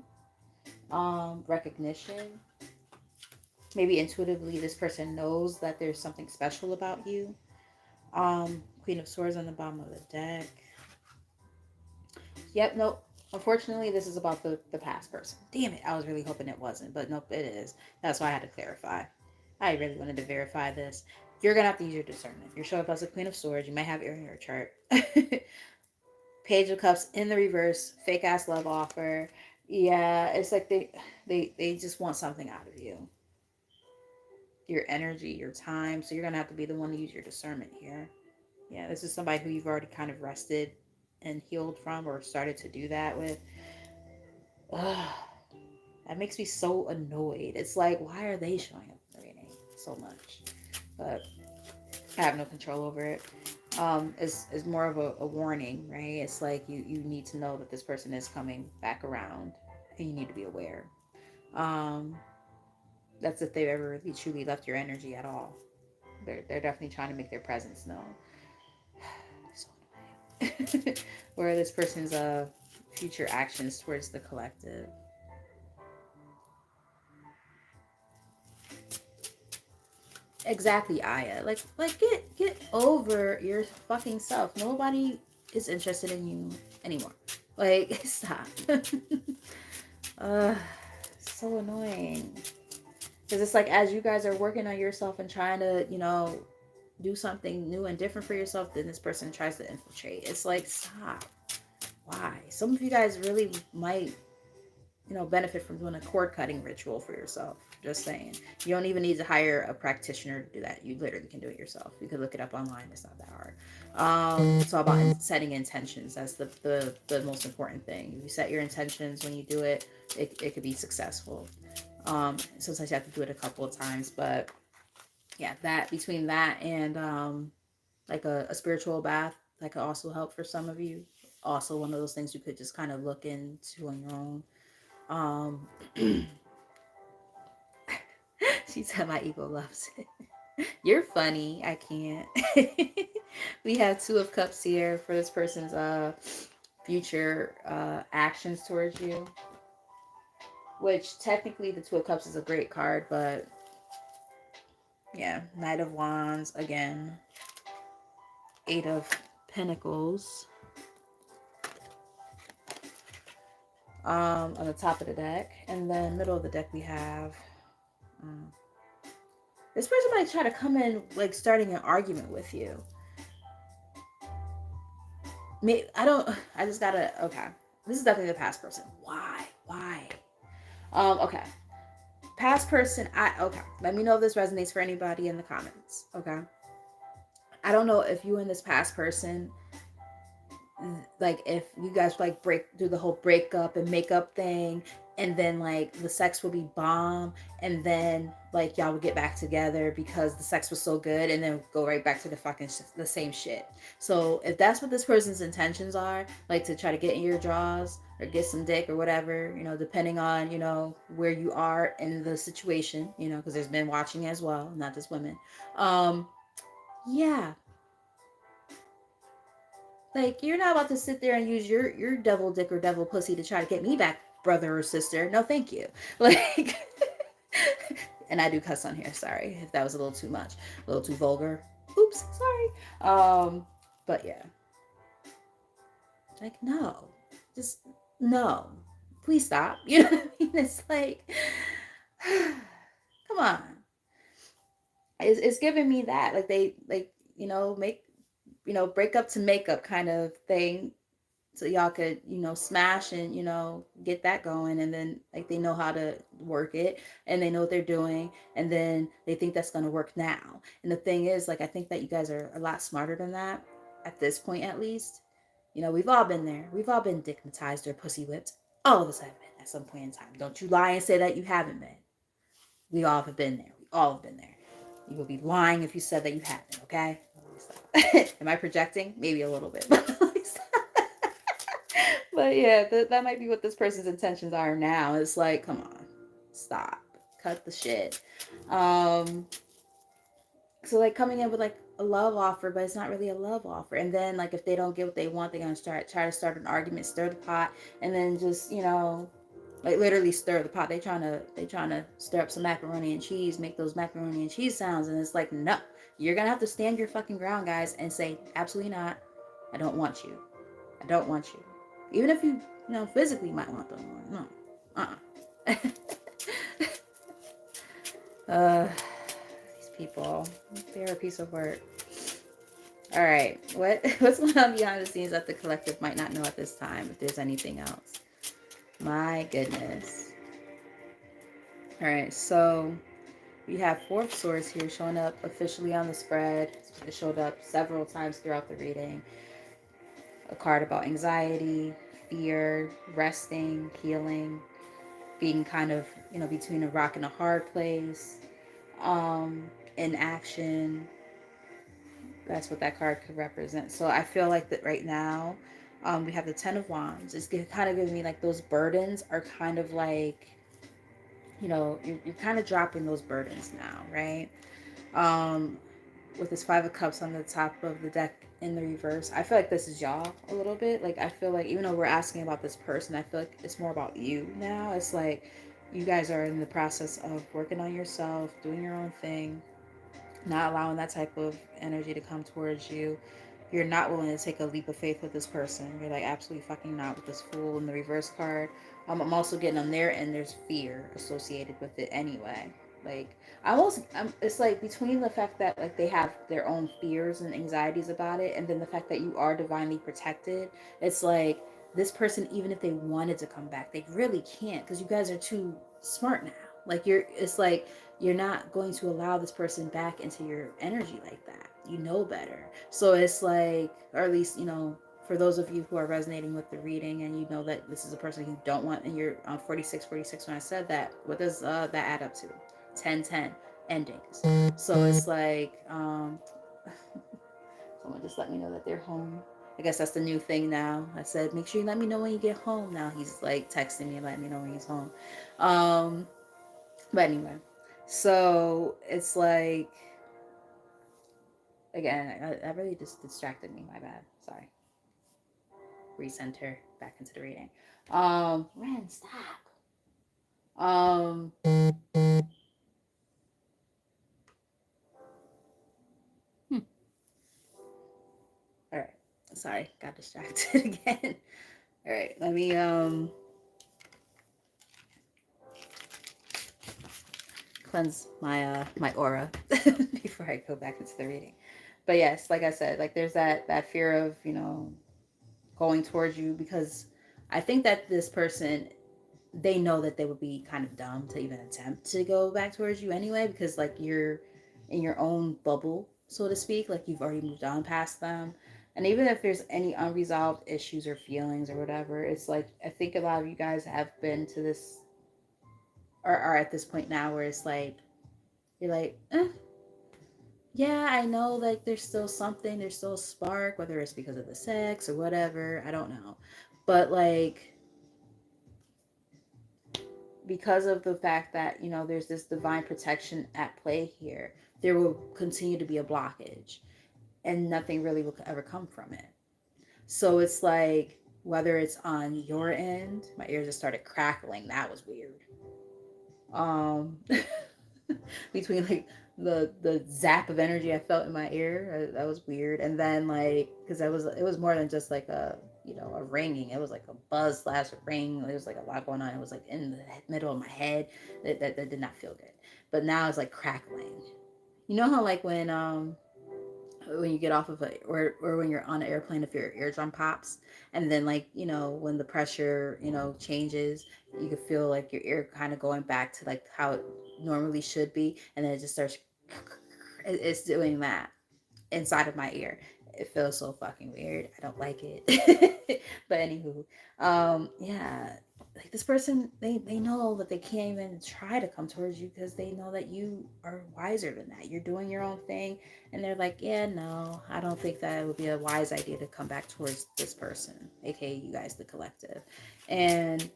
recognition. Maybe intuitively this person knows that there's something special about you. Queen of Swords on the bottom of the deck. Yep, nope. Unfortunately, this is about the past person. Damn it. I was really hoping it wasn't, but nope, it is. That's why I had to clarify. I really wanted to verify this. You're going to have to use your discernment. You're showing up as a Queen of Swords. You might have it in your chart. Page of Cups in the reverse. Fake ass love offer. Yeah, it's like they just want something out of you. your energy, your time. So you're going to have to be the one to use your discernment here. Yeah, this is somebody who you've already kind of rested and healed from, or started to do that with. Ugh, that makes me so annoyed. It's like, why are they showing up in the reading so much? But I have no control over it. Is more of a warning, right? It's like you need to know that this person is coming back around, and you need to be aware. Um, that's if they've ever really truly left your energy at all. They're definitely trying to make their presence known. So annoying. Where this person's future actions towards the collective. Exactly, Aya. Like get over your fucking self. Nobody is interested in you anymore. Like, stop. uh so annoying. Because it's like, as you guys are working on yourself and trying to, do something new and different for yourself, then this person tries to infiltrate. It's like, stop. Why? Some of you guys really might, benefit from doing a cord cutting ritual for yourself. Just saying. You don't even need to hire a practitioner to do that. You literally can do it yourself. You can look it up online. It's not that hard. It's all about setting intentions. That's the most important thing. If you set your intentions when you do it, it could be successful. Sometimes you have to do it a couple of times, but yeah, that between that and like a spiritual bath, that could also help for some of you. Also, one of those things you could just kind of look into on your own. Um, she said my ego loves it. You're funny. I can't. We have Two of Cups here for this person's future actions towards you. Which technically the Two of Cups is a great card, but yeah, Knight of Wands again. Eight of Pentacles. On the top of the deck, and then middle of the deck we have this person might try to come in like starting an argument with you. I just gotta. Okay, this is definitely the past person. Why? Okay, past person. Okay, let me know if this resonates for anybody in the comments. Okay, I don't know if you and this past person, like, if you guys like do the whole breakup and makeup thing, and then like the sex will be bomb, and then like y'all would get back together because the sex was so good, and then go right back to the same shit. So if that's what this person's intentions are, like to try to get in your jaws or get some dick or whatever, depending on where you are in the situation, because there's men watching as well, not just women. Yeah, like, you're not about to sit there and use your devil dick or devil pussy to try to get me back, brother or sister. No, thank you. Like, and I do cuss on here. Sorry if that was a little too much, a little too vulgar. Oops, sorry. But yeah, like, no, just no. Please stop. You know what I mean? It's like, come on. It's giving me that, like, they like make break up to make up kind of thing, so y'all could smash and get that going, and then like they know how to work it, and they know what they're doing, and then they think that's going to work now. And the thing is, like, I think that you guys are a lot smarter than that at this point, at least. We've all been there. We've all been dickmatized or pussy whipped. All of us have been at some point in time. Don't you lie and say that you haven't been. We all have been there. We all have been there. You would be lying if you said that you haven't. Okay. Am I projecting? Maybe a little bit. But yeah, that might be what this person's intentions are now. It's like, come on, stop, cut the shit. So like coming in with like a love offer, but it's not really a love offer. And then like if they don't get what they want, they're gonna try to start an argument, stir the pot, and then just like literally stir the pot. They trying to stir up some macaroni and cheese, make those macaroni and cheese sounds, and it's like, no, you're gonna have to stand your fucking ground, guys, and say absolutely not. I don't want you. I don't want you. Even if you physically might want them. No. These people, they're a piece of work. All right, what's going on behind the scenes that the collective might not know at this time, if there's anything else? My goodness. All right, so we have fourth source here showing up officially on the spread. It showed up several times throughout the reading. A card about anxiety, fear, resting, healing, being kind of, between a rock and a hard place, in action. That's what that card could represent. So I feel like that right now, we have the Ten of Wands. It's kind of giving me like those burdens are kind of like, you're kind of dropping those burdens now, right? Um, with this Five of Cups on the top of the deck in the reverse, I feel like this is y'all a little bit. Like, I feel like even though we're asking about this person, I feel like it's more about you now. It's like you guys are in the process of working on yourself, doing your own thing, not allowing that type of energy to come towards you. You're not willing to take a leap of faith with this person. You're like, absolutely fucking not, with this Fool in the reverse card. I'm also getting on there, and there's fear associated with it anyway. Like, it's like between the fact that like they have their own fears and anxieties about it, and then the fact that you are divinely protected. It's like this person, even if they wanted to come back, they really can't, because you guys are too smart now. Like, it's like you're not going to allow this person back into your energy like that. You know better. So it's like, or at least, for those of you who are resonating with the reading, and you know that this is a person you don't want in your 46, when I said that, what does that add up to? 10, 10 endings. So it's like, someone just let me know that they're home. I guess that's the new thing now. I said, make sure you let me know when you get home. Now he's like texting me and letting me know when he's home. But anyway, so it's like, again, that really just distracted me. My bad. Sorry. Recenter back into the reading. Ren, stop. Um, hmm. All right. Sorry, got distracted again. All right, let me cleanse my aura before I go back into the reading. But yes, like I said, like there's that fear of, going towards you, because I think that this person, they know that they would be kind of dumb to even attempt to go back towards you anyway, because like you're in your own bubble, so to speak. Like you've already moved on past them. And even if there's any unresolved issues or feelings or whatever, it's like I think a lot of you guys have been to this, or are at this point now, where it's like you're like, yeah, I know, like there's still something, there's still a spark, whether it's because of the sex or whatever, I don't know. But like, because of the fact that, there's this divine protection at play here, there will continue to be a blockage, and nothing really will ever come from it. So it's like, whether it's on your end, my ears just started crackling. That was weird. Um, between like the zap of energy I felt in my ear, that was weird. And then like, because it was more than just like a ringing. It was like a buzz slash ring. There was like a lot going on. It was like in the middle of my head. That did not feel good. But now it's like crackling. You know how like when you get off of it, or when you're on an airplane, if your eardrum pops, and then like, when the pressure, changes, you can feel like your ear kind of going back to like how it normally should be, and then it just starts, it's doing that inside of my ear. It feels so fucking weird. I don't like it. But anywho, yeah, like this person, they know that they can't even try to come towards you, because they know that you are wiser than that. You're doing your own thing, and they're like, yeah, no, I don't think that it would be a wise idea to come back towards this person, aka you guys, the collective. And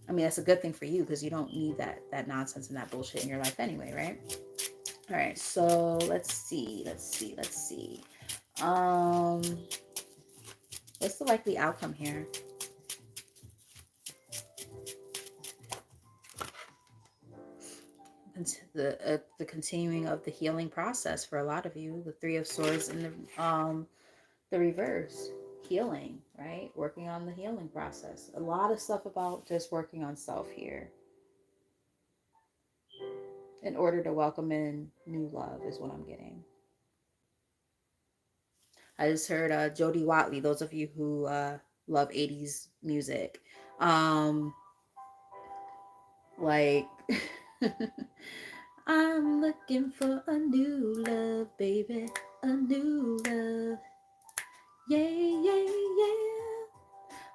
I mean, that's a good thing for you, because you don't need that nonsense and that bullshit in your life anyway, right? All right, so let's see. Um, what's the likely outcome here? The continuing of the healing process for a lot of you. The Three of Swords and the reverse, healing, right? Working on the healing process. A lot of stuff about just working on self here in order to welcome in new love is what I'm getting. I just heard Jody Watley. Those of you who love 80s music, um, like I'm looking for a new love, baby. A new love. Yeah, yeah,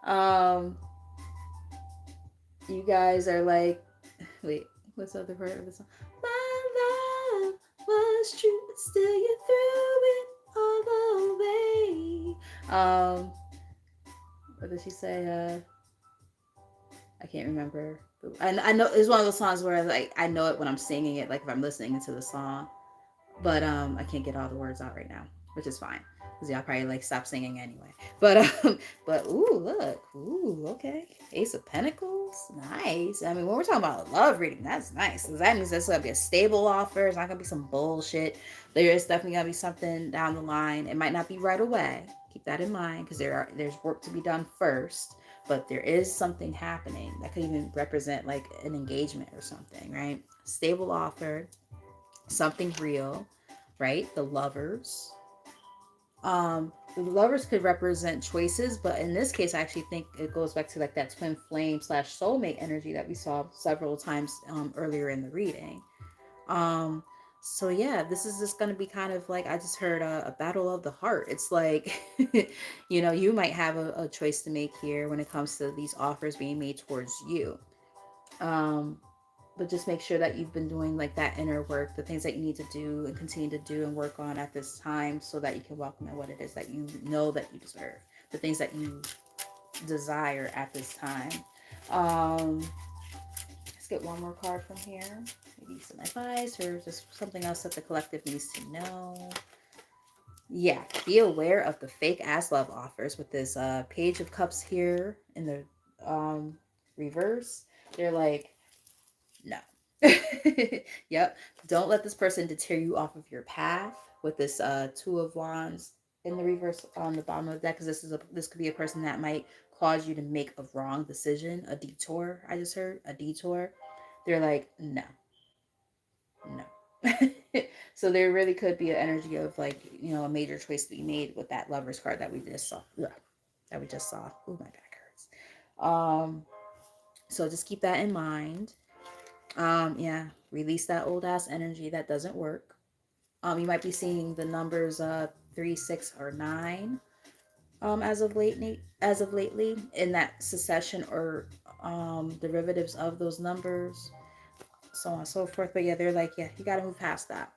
yeah. You guys are like, wait, what's the other part of the song? My love was true, but still you threw it all away. What did she say? I can't remember. I know it's one of those songs where like I know it when I'm singing it, like if I'm listening to the song, but I can't get all the words out right now, which is fine because y'all probably like stop singing anyway. But but ooh, look, ooh, okay, Ace of Pentacles, nice. I mean, when we're talking about a love reading, that's nice. That means there's gonna be a stable offer. It's not gonna be some bullshit. There is definitely gonna be something down the line. It might not be right away. Keep that in mind because there's work to be done first. But there is something happening that could even represent like an engagement or something, right? Stable offer, something real, right? The lovers could represent choices, but in this case I actually think it goes back to like that twin flame slash soulmate energy that we saw several times earlier in the reading. um so yeah, this is just going to be kind of like I just heard a battle of the heart. It's like you might have a choice to make here when it comes to these offers being made towards you. um but just make sure that you've been doing like that inner work, the things that you need to do and continue to do and work on at this time so that you can welcome in what it is that you know that you deserve, the things that you desire at this time. um let's get one more card from here, maybe some advice or just something else that the collective needs to know. Yeah, be aware of the fake ass love offers with this page of cups here in the reverse. They're like, no. Yep. Don't let this person deter you off of your path with this two of wands in the reverse on the bottom of the deck, because this could be a person that might cause you to make a wrong decision, a detour. I just heard a detour. They're like, no, no. So there really could be an energy of like, a major choice to be made with that lovers card that we just saw. Ugh, that we just saw. Oh, my back hurts. So just keep that in mind. Yeah, release that old ass energy that doesn't work. You might be seeing the numbers 3, 6, or 9 as of lately in that succession or derivatives of those numbers, so on and so forth. But yeah, they're like, yeah, you gotta move past that.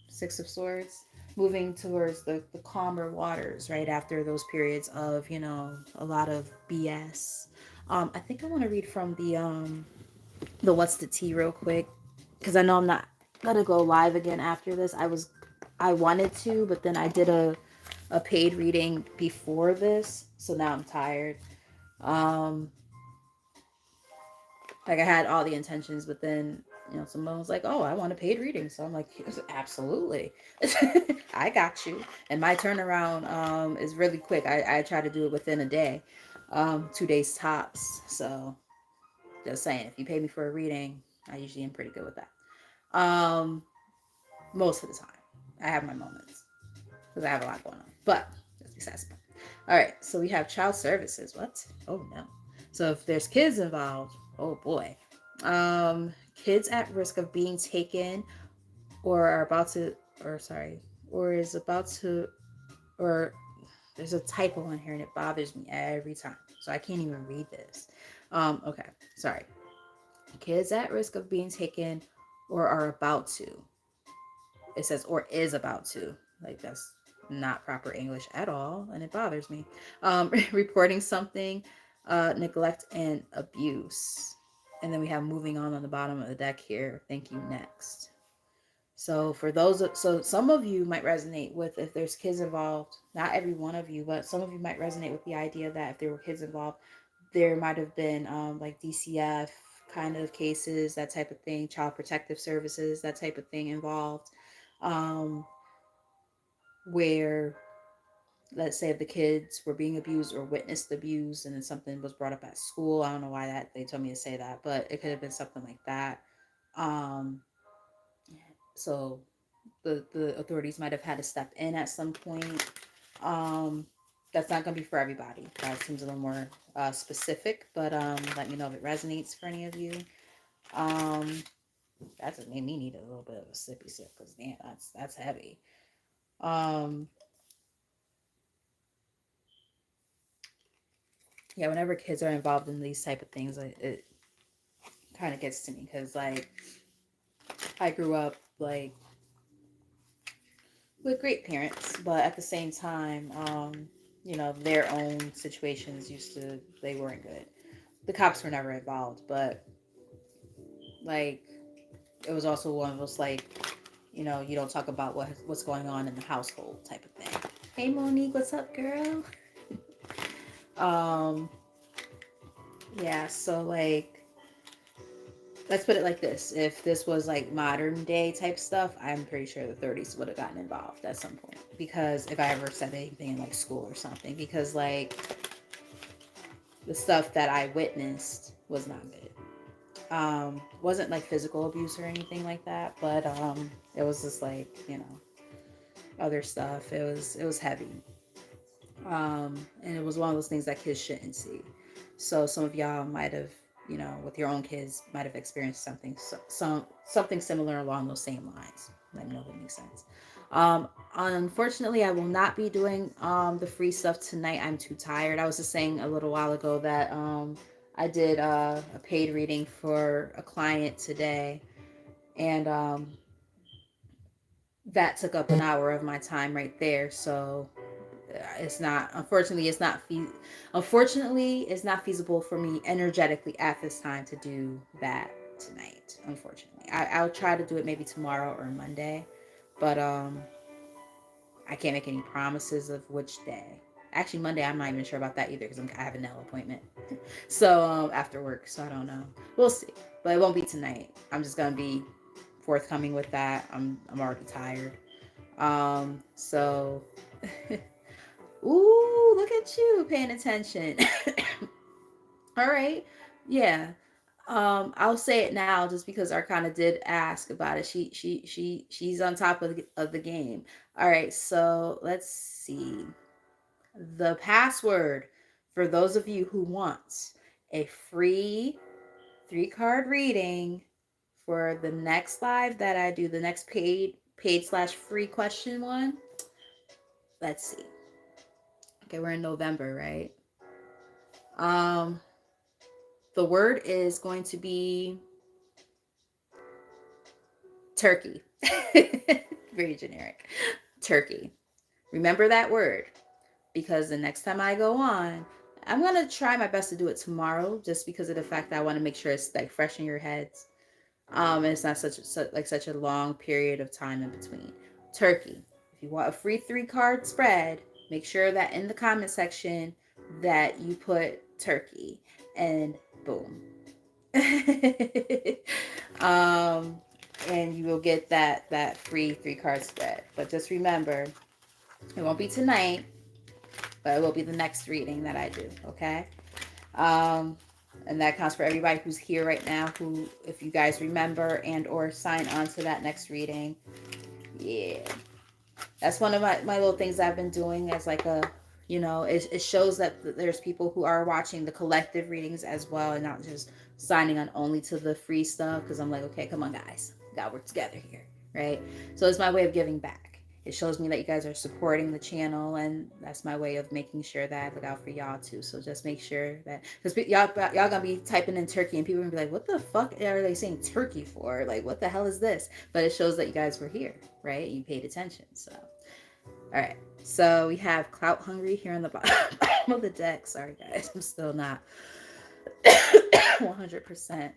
Six of Swords, moving towards the calmer waters right after those periods of, a lot of BS. I think I want to read from the what's the tea real quick, because I know I'm not gonna go live again after this. I wanted to, but then I did a paid reading before this, so now I'm tired. um like I had all the intentions, but then someone was like, oh, I want a paid reading, so I'm like, yes, absolutely. I got you. And my turnaround is really quick. I try to do it within a day, 2 days tops. So just saying, if you pay me for a reading, I usually am pretty good with that. Um, most of the time, I have my moments because I have a lot going on. But that's besides the point. All right, so we have child services. What? Oh no. So if there's kids involved, oh boy. Kids at risk of being taken or are about to, or sorry, or is about to, or there's a typo in here and it bothers me every time. So I can't even read this. Okay, sorry. Kids at risk of being taken or are about to. It says or is about to. Like that's not proper English at all, and it bothers me. Reporting something, neglect and abuse. And then we have moving on the bottom of the deck here. Thank you, next. So for those, so some of you might resonate with if there's kids involved. Not every one of you, but some of you might resonate with the idea that if there were kids involved, there might have been like DCF kind of cases, that type of thing, child protective services, that type of thing involved, um, where let's say if the kids were being abused or witnessed abuse and then something was brought up at school. I don't know why that they told me to say that, but it could have been something like that. Um, so the authorities might have had to step in at some point. Um, that's not going to be for everybody. That seems a little more specific, but let me know if it resonates for any of you. Um, that just made me need a little bit of a sippy sip because damn, that's heavy. Um, yeah, whenever kids are involved in these type of things, it kind of gets to me because like I grew up like with great parents, but at the same time, their own situations they weren't good. The cops were never involved, but like it was also one of those like, you don't talk about what's going on in the household type of thing. Hey Monique, what's up, girl? Um, yeah, so like let's put it like this. If this was like modern day type stuff, I'm pretty sure the 30s would have gotten involved at some point. Because if I ever said anything in like school or something, because like the stuff that I witnessed was not good. Wasn't like physical abuse or anything like that, but it was just like, other stuff. It was heavy. And it was one of those things that kids shouldn't see. So some of y'all might have, with your own kids, might have experienced something similar along those same lines. Let me know if it makes sense. Unfortunately, I will not be doing the free stuff tonight. I'm too tired. I was just saying a little while ago that I did a paid reading for a client today, and that took up an hour of my time right there. So it's not unfortunately it's not feasible for me energetically at this time to do that tonight. Unfortunately, I'll try to do it maybe tomorrow or Monday, but I can't make any promises of which day. Actually, Monday I'm not even sure about that either because I have a nail appointment. So after work, so I don't know. We'll see, but it won't be tonight. I'm just gonna be forthcoming with that. I'm already tired. So ooh, look at you paying attention. All right. Yeah. I'll say it now just because Arcana did ask about it. She's on top of the game. All right, so let's see. The password for those of you who want a free 3 card reading for the next live that I do, the next paid/free question one. Let's see. Okay, we're in November, right? Um, the word is going to be turkey. Very generic. Turkey. Remember that word because the next time I go on, I'm going to try my best to do it tomorrow just because of the fact that I want to make sure it's like fresh in your heads. And it's not such a long period of time in between. Turkey. If you want a free 3 card spread, make sure that in the comment section that you put turkey and boom. um, and you will get that free 3 card spread. But just remember, it won't be tonight, but it will be the next reading that I do. Okay. Um, and that counts for everybody who's here right now. Who, if you guys remember and or sign on to that next reading, yeah, that's one of my little things I've been doing as like a, it shows that there's people who are watching the collective readings as well and not just signing on only to the free stuff. Because I'm like, okay, come on, guys, we gotta work together here, right? So it's my way of giving back. It shows me that you guys are supporting the channel, and that's my way of making sure that I look out for y'all too. So just make sure that, because y'all gonna be typing in turkey, and people are gonna be like, what the fuck are they saying turkey for? Like, what the hell is this? But it shows that you guys were here, right? You paid attention. So all right. So we have Clout Hungry here on the bottom of the deck. Sorry, guys. I'm still not 100%.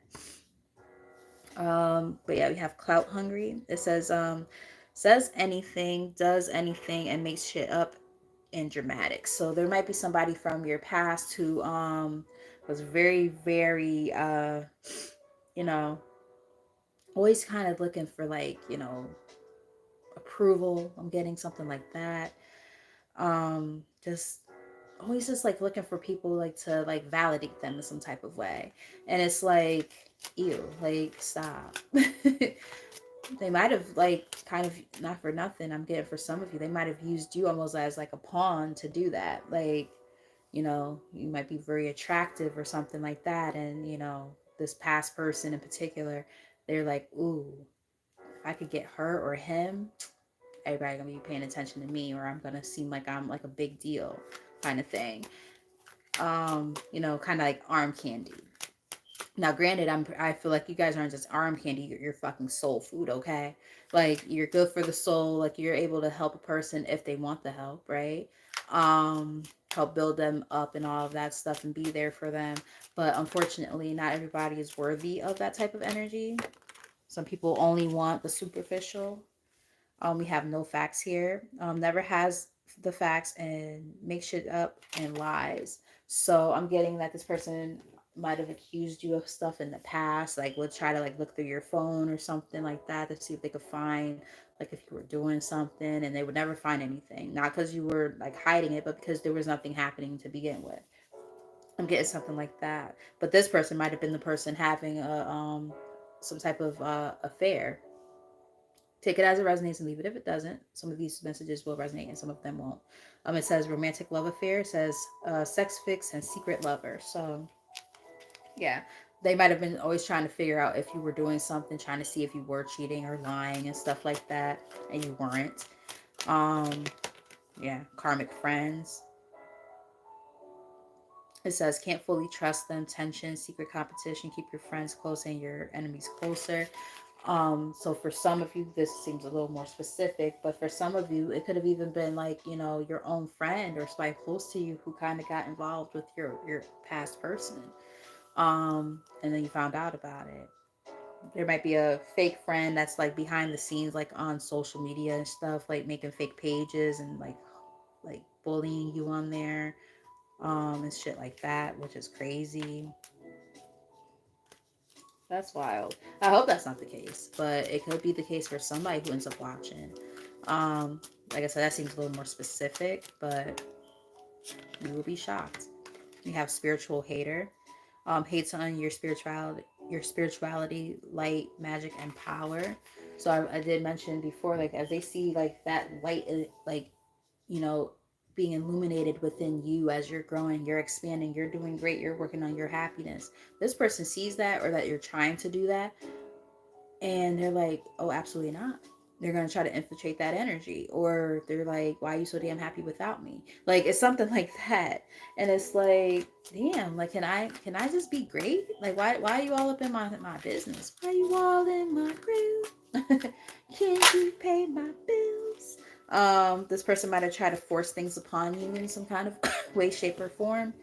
But yeah, we have Clout Hungry. It says anything, does anything, and makes shit up in dramatics. So there might be somebody from your past who was very, very you know, always kind of looking for like, approval. I'm getting something like that. Just always just like looking for people like to like validate them in some type of way, and it's like, ew, like stop. They might have like kind of, not for nothing, I'm getting for some of you, they might have used you almost as like a pawn to do that. Like, you might be very attractive or something like that, and this past person in particular, they're like, ooh, if I could get her or him, everybody gonna be paying attention to me, or I'm gonna seem like I'm like a big deal kind of thing. Kind of like arm candy. Now, granted, I feel like you guys aren't just arm candy. You're fucking soul food, okay? Like you're good for the soul. Like you're able to help a person if they want the help, right? Um, Help build them up and all of that stuff, and be there for them. But unfortunately, not everybody is worthy of that type of energy. Some people only want the superficial. We have no facts here. Never has the facts and makes shit up and lies. So I'm getting that this person might have accused you of stuff in the past, like would try to like look through your phone or something like that to see if they could find like if you were doing something, and they would never find anything. Not because you were like hiding it, but because there was nothing happening to begin with. I'm getting something like that. But this person might have been the person having a some type of affair. Take it as it resonates and leave it if it doesn't. Some of these messages will resonate and some of them won't. It says romantic love affair. It says sex fix and secret lover. So yeah, they might have been always trying to figure out if you were doing something, trying to see if you were cheating or lying and stuff like that, and you weren't. Um, yeah, karmic friends. It says can't fully trust them, tension, secret competition, keep your friends close and your enemies closer. So for some of you, this seems a little more specific, but for some of you, it could have even been like, your own friend or somebody close to you who kind of got involved with your past person. And then you found out about it. There might be a fake friend that's like behind the scenes, like on social media and stuff, like making fake pages and like bullying you on there, and shit like that, which is crazy. That's wild. I hope that's not the case, but it could be the case for somebody who ends up watching. Um, like I said, that seems a little more specific, but you will be shocked. You have spiritual hater, hates on your spirituality, light, magic, and power. So I did mention before, like as they see like that light, like you know, being illuminated within you as you're growing, you're expanding, you're doing great, you're working on your happiness. This person sees that, or that you're trying to do that, and they're like, oh, absolutely not. They're going to try to infiltrate that energy, or they're like, why are you so damn happy without me? Like it's something like that. And it's like, damn, like can I just be great? Like why are you all up in my business? Why are you all in my grill? Can't you pay my bills? This person might have tried to force things upon you in some kind of way, shape, or form.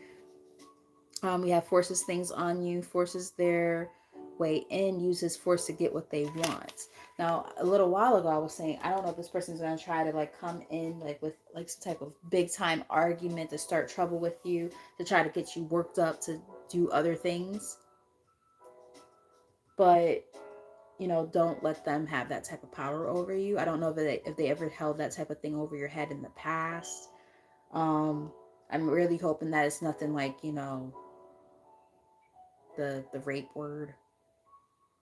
We have forces things on you, forces their way in, uses force to get what they want. Now, a little while ago, I was saying, I don't know if this person's going to try to like come in like with like some type of big time argument to start trouble with you, to try to get you worked up to do other things. But don't let them have that type of power over you. I don't know if they ever held that type of thing over your head in the past. Um, I'm really hoping that it's nothing like the rape word.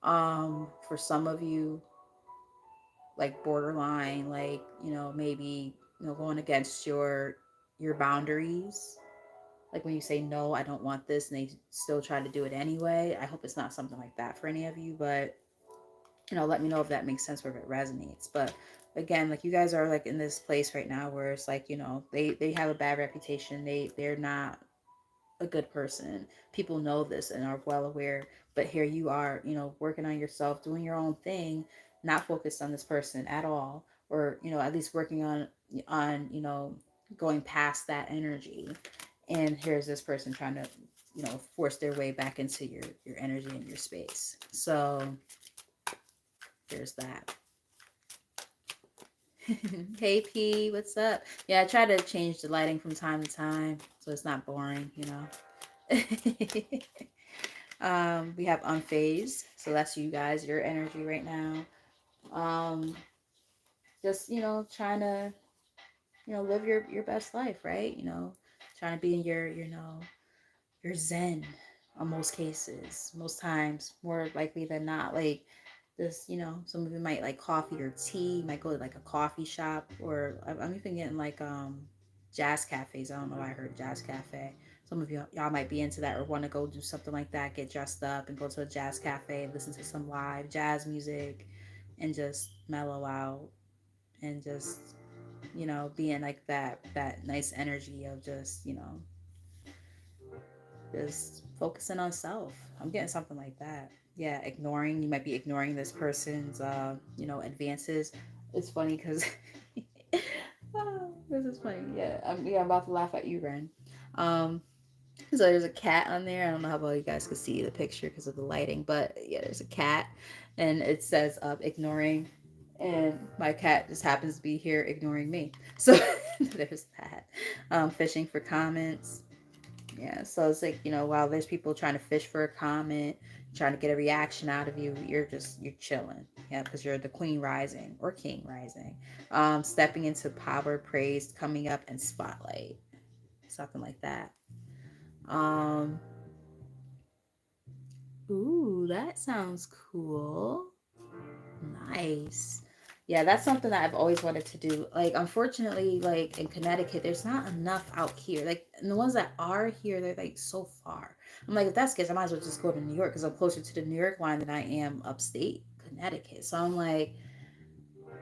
For some of you, like borderline, like maybe going against your boundaries. Like when you say no, I don't want this, and they still try to do it anyway. I hope it's not something like that for any of you, but let me know if that makes sense or if it resonates. But again, like you guys are like in this place right now where it's like they have a bad reputation. They're not a good person. People know this and are well aware, but here you are, working on yourself, doing your own thing, not focused on this person at all, or at least working on going past that energy. And here's this person trying to force their way back into your energy and your space. So there's that. Hey P, what's up? Yeah, I try to change the lighting from time to time so it's not boring. We have unfazed, so that's you guys, your energy right now. Um, just trying to live your best life, right? Trying to be in your zen on most cases, most times, more likely than not. Like this, some of you might like coffee or tea. You might go to like a coffee shop, or I'm even getting like jazz cafes. I don't know why I heard jazz cafe, Some of y'all might be into that or want to go do something like that, get dressed up and go to a jazz cafe, listen to some live jazz music and just mellow out and just, be in like that nice energy of just, just focusing on self. I'm getting something like that. Yeah, ignoring. You might be ignoring this person's, advances. It's funny because oh, this is funny. Yeah, I'm about to laugh at you, Ren. Um, so there's a cat on there. I don't know how well you guys can see the picture because of the lighting, but yeah, there's a cat, and it says ignoring, and my cat just happens to be here ignoring me. So there's that. Fishing for comments. Yeah, so it's like, while there's people trying to fish for a comment, trying to get a reaction out of you, you're chilling. Yeah, because you're the queen rising or king rising. Stepping into power, praise, coming up and spotlight. Something like that. Um, ooh, that sounds cool. Nice. Yeah, that's something that I've always wanted to do. Like, unfortunately, like in Connecticut, there's not enough out here. Like, and the ones that are here, they're like so far. I'm like, if that's the case, I might as well just go to New York because I'm closer to the New York line than I am upstate Connecticut. So I'm like,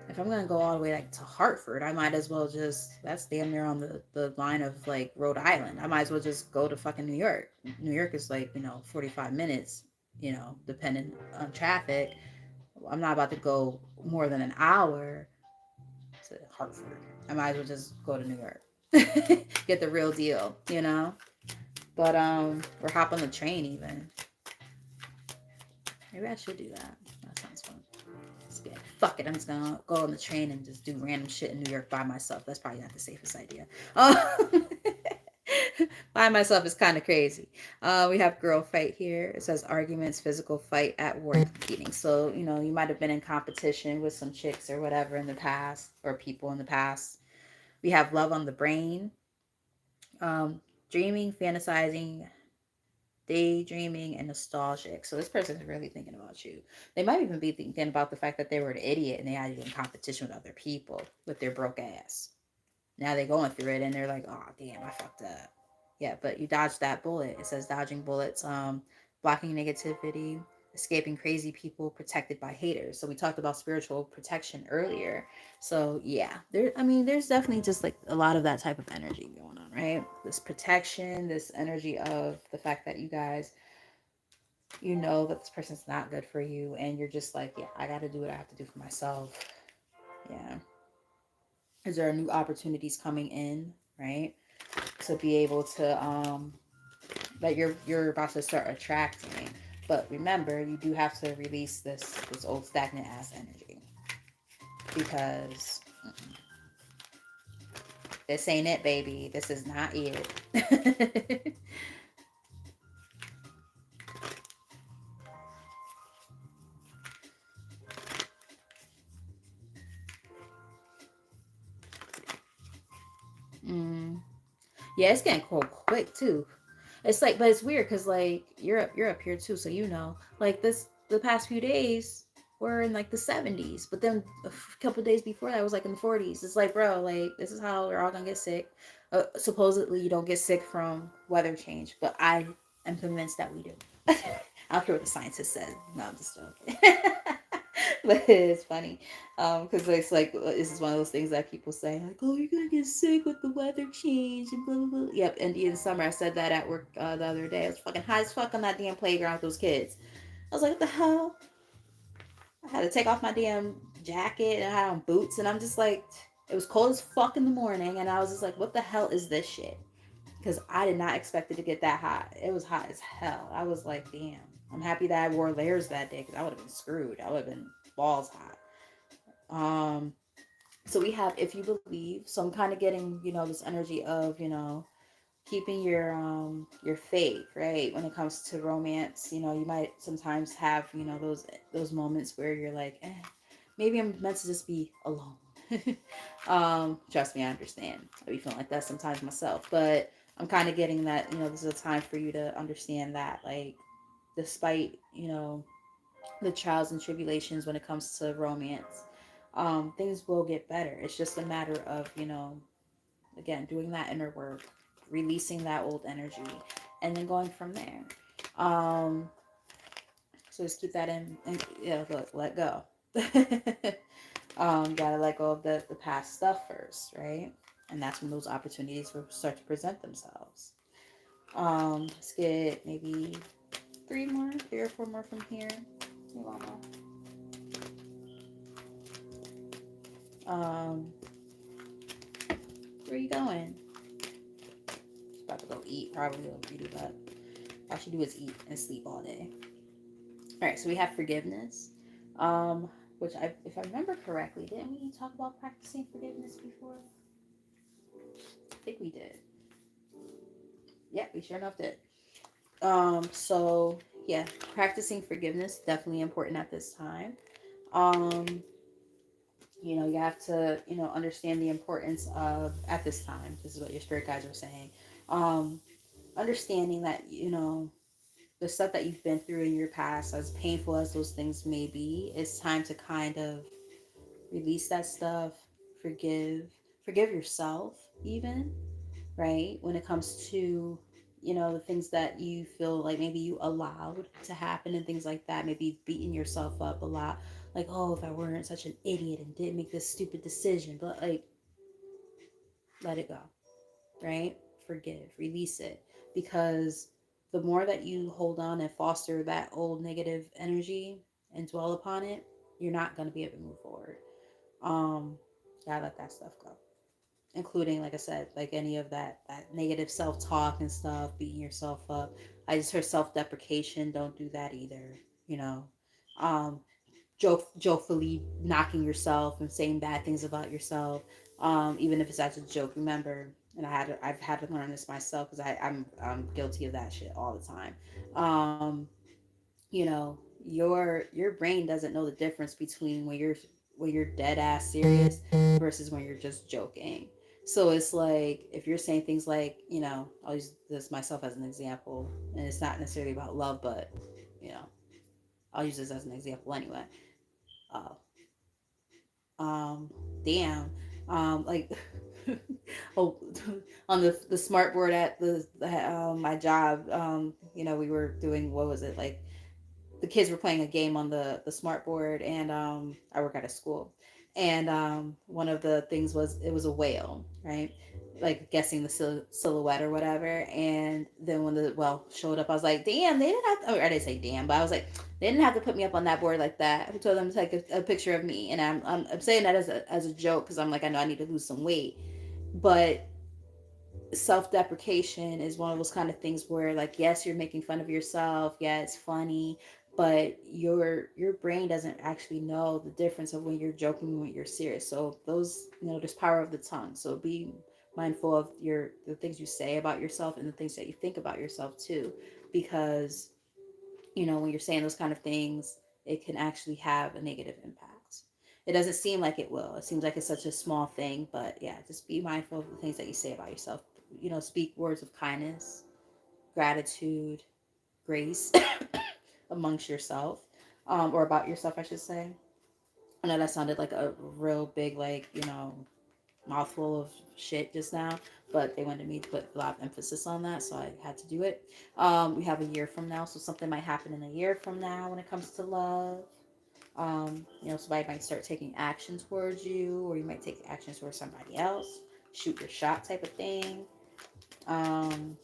if I'm gonna go all the way like to Hartford, I might as well just that's damn near on the line of like Rhode Island. I might as well just go to fucking New York. New York is like, 45 minutes, depending on traffic. I'm not about to go more than an hour to Hartford. I might as well just go to New York. Get the real deal. But or hop on the train even. Maybe I should do that. That sounds fun. Just be like, fuck it, I'm just gonna go on the train and just do random shit in New York by myself. That's probably not the safest idea. By myself is kind of crazy. We have girl fight here. It says arguments, physical fight at work, competing. So, you might have been in competition with some chicks or whatever in the past, or people in the past. We have love on the brain, dreaming, fantasizing, daydreaming, and nostalgic. So this person is really thinking about you. They might even be thinking about the fact that they were an idiot and they had you in competition with other people with their broke ass. Now they're going through it and they're like, oh damn, I fucked up. Yeah, but you dodged that bullet. It says dodging bullets, blocking negativity, escaping crazy people, protected by haters. So we talked about spiritual protection earlier. So yeah, there's definitely just like a lot of that type of energy going on, right? This protection, this energy of the fact that you guys, that this person's not good for you, and you're just like, yeah, I got to do what I have to do for myself. Yeah. Is there new opportunities coming in, right? To be able to that you're about to start attracting. But remember, you do have to release this old stagnant ass energy because this ain't it, baby. This is not it. mm. Yeah, it's getting cold quick too. It's like, but it's weird because like you're up here too, so like the past few days were in like the 70s, but then a couple days before that was like in the 40s. It's like, bro, like this is how we're all gonna get sick. Supposedly you don't get sick from weather change, but I am convinced that we do. I don't care what the scientist says. No, I'm just joking. But it's funny because it's like this is one of those things that people say like, oh, you're gonna get sick with the weather change and blah blah blah. Yep, Indian summer. I said that at work the other day. I was fucking high as fuck on that damn playground with those kids. I was like, what the hell? I had to take off my damn jacket and I had on boots, and I'm just like, it was cold as fuck in the morning, and I was just like, what the hell is this shit? Because I did not expect it to get that hot. It was hot as hell. I was like, damn. I'm happy that I wore layers that day because I would have been screwed. I would have been balls hot. So we have if you believe. So I'm kind of getting, this energy of, keeping your faith, right? When it comes to romance, you might sometimes have, those moments where you're like, maybe I'm meant to just be alone. Trust me, I understand. I be feeling like that sometimes myself, but I'm kind of getting that, this is a time for you to understand that, like, despite, the trials and tribulations when it comes to romance, things will get better. It's just a matter of, again, doing that inner work, releasing that old energy, and then going from there. Um, so just keep that in, and yeah, look, let go. Gotta let go of the past stuff first, right? And that's when those opportunities will start to present themselves. Let's get maybe three or four more from here. You want more? Where are you going? She's about to go eat, probably over you, but all she do is eat and sleep all day. All right, so we have forgiveness, which if I remember correctly, didn't we talk about practicing forgiveness before? I think we did. Yeah, we sure enough did. So yeah, practicing forgiveness definitely important at this time. Um, you have to, understand the importance of at this time. This is what your spirit guides are saying. Um, Understanding that the stuff that you've been through in your past, as painful as those things may be, it's time to kind of release that stuff, forgive, forgive yourself, even, right? When it comes to, the things that you feel like maybe you allowed to happen and things like that, maybe beating yourself up a lot. Like, oh, if I weren't such an idiot and didn't make this stupid decision, but like, let it go, right? Forgive, release it. Because the more that you hold on and foster that old negative energy and dwell upon it, you're not going to be able to move forward. Um, gotta let that stuff go, including, like I said, like any of that negative self-talk and stuff, beating yourself up. I just heard self-deprecation. Don't do that either. You know, um, jokefully knocking yourself and saying bad things about yourself, even if it's as a joke. Remember, and I've had to learn this myself because I'm guilty of that shit all the time. Um, your brain doesn't know the difference between when you're dead ass serious versus when you're just joking. So it's like if you're saying things like, I'll use this myself as an example, and it's not necessarily about love, but you know, I'll use this as an example anyway. Uh, um, damn, like oh, on the smart board at my job, we were doing, what was it, like the kids were playing a game on the smart board, and I work at a school, and one of the things was, it was a whale, right? Like guessing the silhouette or whatever. And then when the well showed up, I was like, damn, they didn't have to, or I didn't say damn, but I was like, they didn't have to put me up on that board like that. I told them to take a picture of me, and I'm saying that as a joke, because I'm like, I know I need to lose some weight. But self-deprecation is one of those kind of things where, like, yes, you're making fun of yourself, yeah, it's funny, but your brain doesn't actually know the difference of when you're joking and when you're serious. So those, there's power of the tongue. So be mindful of the things you say about yourself and the things that you think about yourself too, because when you're saying those kind of things, it can actually have a negative impact. It doesn't seem like it will. It seems like it's such a small thing, but yeah, just be mindful of the things that you say about yourself. Speak words of kindness, gratitude, grace amongst yourself, or about yourself, I should say. I know that sounded like a real big, like, mouthful of shit just now, but they wanted me to put a lot of emphasis on that, so I had to do it. We have a year from now, so something might happen in a year from now when it comes to love. Somebody might start taking action towards you, or you might take action towards somebody else, shoot your shot type of thing. Um,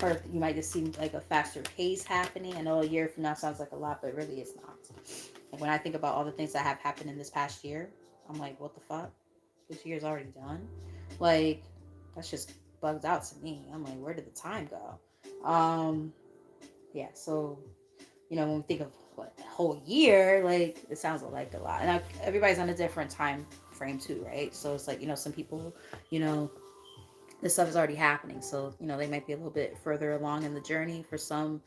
or you might just see like a faster pace happening. I know a year from now sounds like a lot, but really it's not. Like when I think about all the things that have happened in this past year, I'm like, what the fuck? This year's already done. Like, that's just bugged out to me. I'm like, where did the time go? Yeah, so when we think of what a whole year, like it sounds like a lot. And everybody's on a different time frame too, right? So it's like, some people, you know, this stuff is already happening. So, they might be a little bit further along in the journey. For some,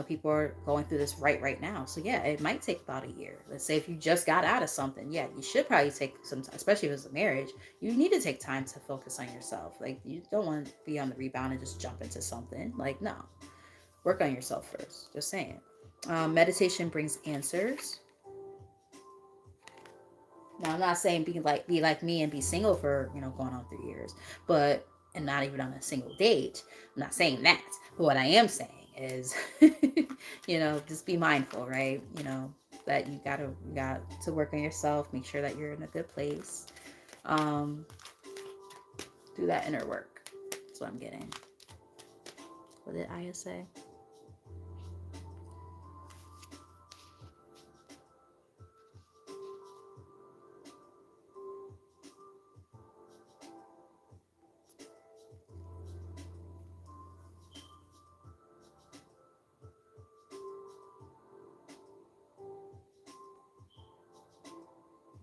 people are going through this right now. So yeah, it might take about a year. Let's say if you just got out of something, yeah, you should probably take some time, especially if it's a marriage. You need to take time to focus on yourself. Like, you don't want to be on the rebound and just jump into something. Like, no, work on yourself first. Just saying. Meditation brings answers. Now, I'm not saying be like me and be single for going on 3 years, but and not even on a single date. I'm not saying that, but what I am saying is, just be mindful, right? That you got to work on yourself, make sure that you're in a good place. Um, do that inner work. That's what I'm getting. What did Aya say?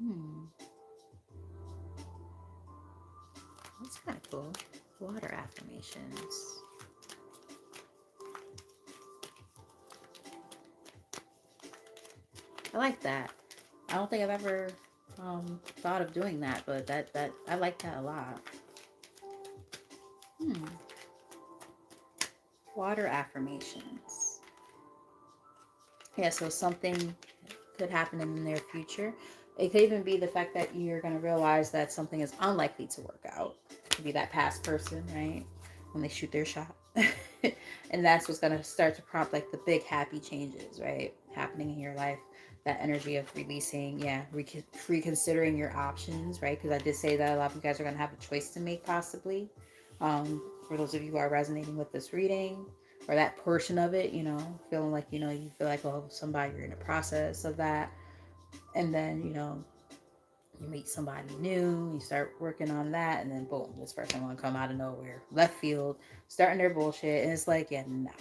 Hmm, that's kind of cool. Water affirmations. I like that. I don't think I've ever thought of doing that, but that I like that a lot. Hmm. Water affirmations. Yeah, so something could happen in the near future. It could even be the fact that you're going to realize that something is unlikely to work out. It could be that past person, right? When they shoot their shot. And that's what's going to start to prompt like the big happy changes, right? Happening in your life. That energy of releasing, yeah, reconsidering your options, right? Because I did say that a lot of you guys are going to have a choice to make possibly. For those of you who are resonating with this reading, or that portion of it, feeling like, you feel like, oh, somebody, you're in the process of that. And then, you meet somebody new, you start working on that, and then boom, this person want to come out of nowhere, left field, starting their bullshit. And it's like, yeah, no.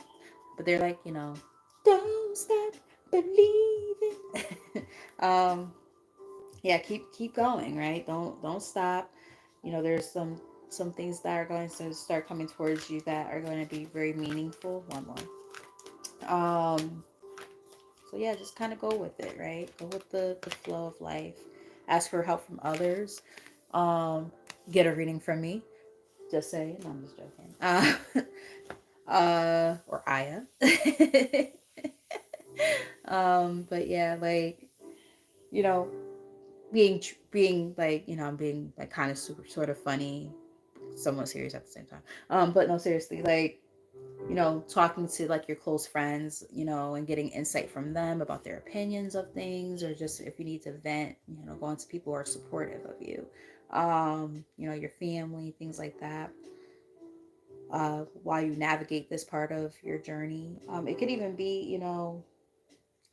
But they're like, don't stop believing. um, yeah, keep going, right? Don't stop. There's some things that are going to start coming towards you that are going to be very meaningful. One more. So yeah, just kind of go with it, right? Go with the flow of life. Ask for help from others. Um, get a reading from me. Just say, no, I'm just joking. Or Aya. But yeah, like, you know, being like, I'm being like kind of super sort of funny, somewhat serious at the same time. But no, seriously, like, talking to like your close friends, and getting insight from them about their opinions of things, or just if you need to vent, going to people who are supportive of you, your family, things like that, while you navigate this part of your journey. It could even be,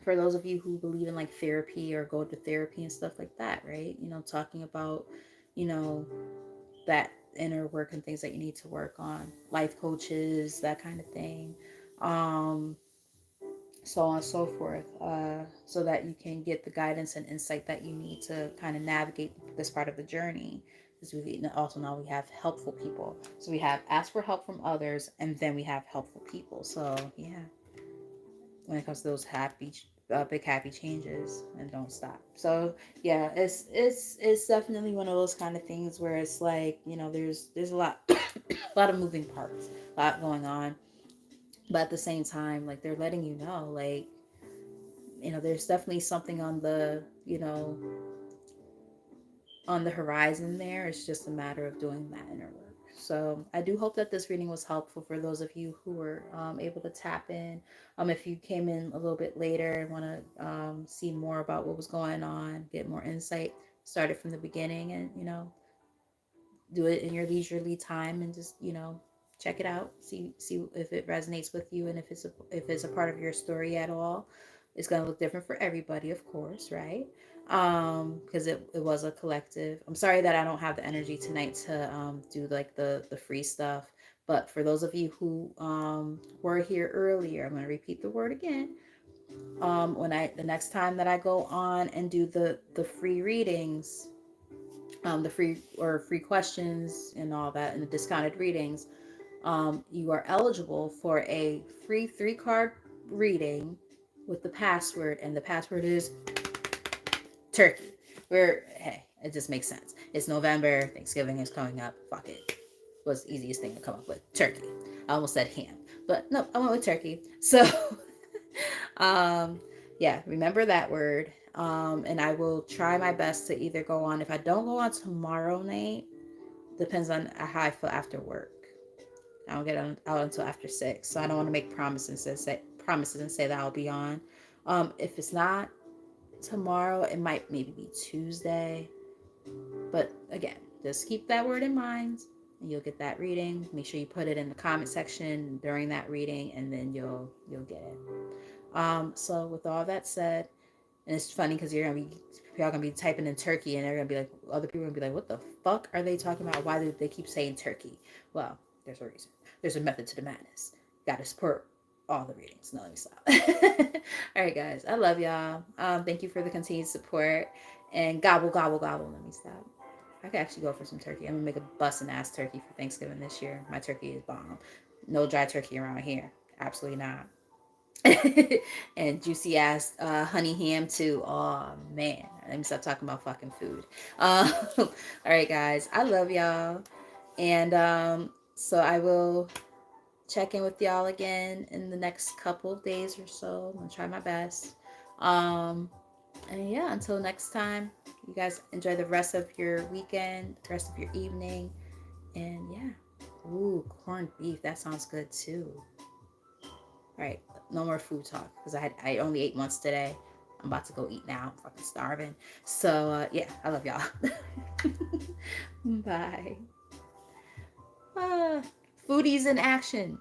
for those of you who believe in like therapy or go to therapy and stuff like that, right? Talking about, you know, that inner work and things that you need to work on, life coaches, that kind of thing, um, so on and so forth, so that you can get the guidance and insight that you need to kind of navigate this part of the journey. Because we also now we have helpful people. So we have ask for help from others, and then we have helpful people. So yeah, when it comes to those big happy changes, and don't stop. So yeah, it's definitely one of those kind of things where it's like, there's a lot a lot of moving parts, a lot going on, but at the same time, like, they're letting you know, like, there's definitely something on the horizon there. It's just a matter of doing that inner work. So I do hope that this reading was helpful for those of you who were able to tap in. If you came in a little bit later and want to see more about what was going on, get more insight, start it from the beginning, and do it in your leisurely time, and just check it out, see if it resonates with you, and if it's a part of your story at all. It's going to look different for everybody, of course, right? Because it was a collective. I'm sorry that I don't have the energy tonight to do like the free stuff, but for those of you who were here earlier, I'm going to repeat the word again. When I the next time that I go on and do the free readings, the free questions and all that, and the discounted readings, you are eligible for a free 3 card reading with the password, and the password is turkey. Hey, it just makes sense. It's November, Thanksgiving is coming up. Fuck it. Was the easiest thing to come up with. Turkey. I almost said ham, but no, I went with turkey. So, um, yeah, remember that word. And I will try my best to either go on. If I don't go on tomorrow night, depends on how I feel after work. I don't get out until after 6, so I don't want to make promises and say that I'll be on. If it's not tomorrow, it might maybe be Tuesday. But again, just keep that word in mind, and you'll get that reading. Make sure you put it in the comment section during that reading, and then you'll get it. So with all that said, and it's funny because people are gonna be typing in Turkey, and they're gonna be like, other people are gonna be like, what the fuck are they talking about? Why do they keep saying Turkey? Well, there's a reason. There's a method to the madness. You gotta support all the readings. No, let me stop. All right, guys, I love y'all. Thank you for the continued support, and gobble gobble gobble. Let me stop. I could actually go for some turkey. I'm gonna make a bussin' ass turkey for Thanksgiving this year. My turkey is bomb. No dry turkey around here. Absolutely not. And juicy ass honey ham too. Oh man, let me stop talking about fucking food. All right, guys, I love y'all, and so I will check in with y'all again in the next couple of days or so. I'm gonna try my best. Um, and yeah, until next time, you guys enjoy the rest of your weekend, the rest of your evening, and yeah. Ooh, corned beef. That sounds good too. All right, no more food talk because I only ate once today. I'm about to go eat now. I'm fucking starving. So yeah, I love y'all. Bye. Ah, foodies in action.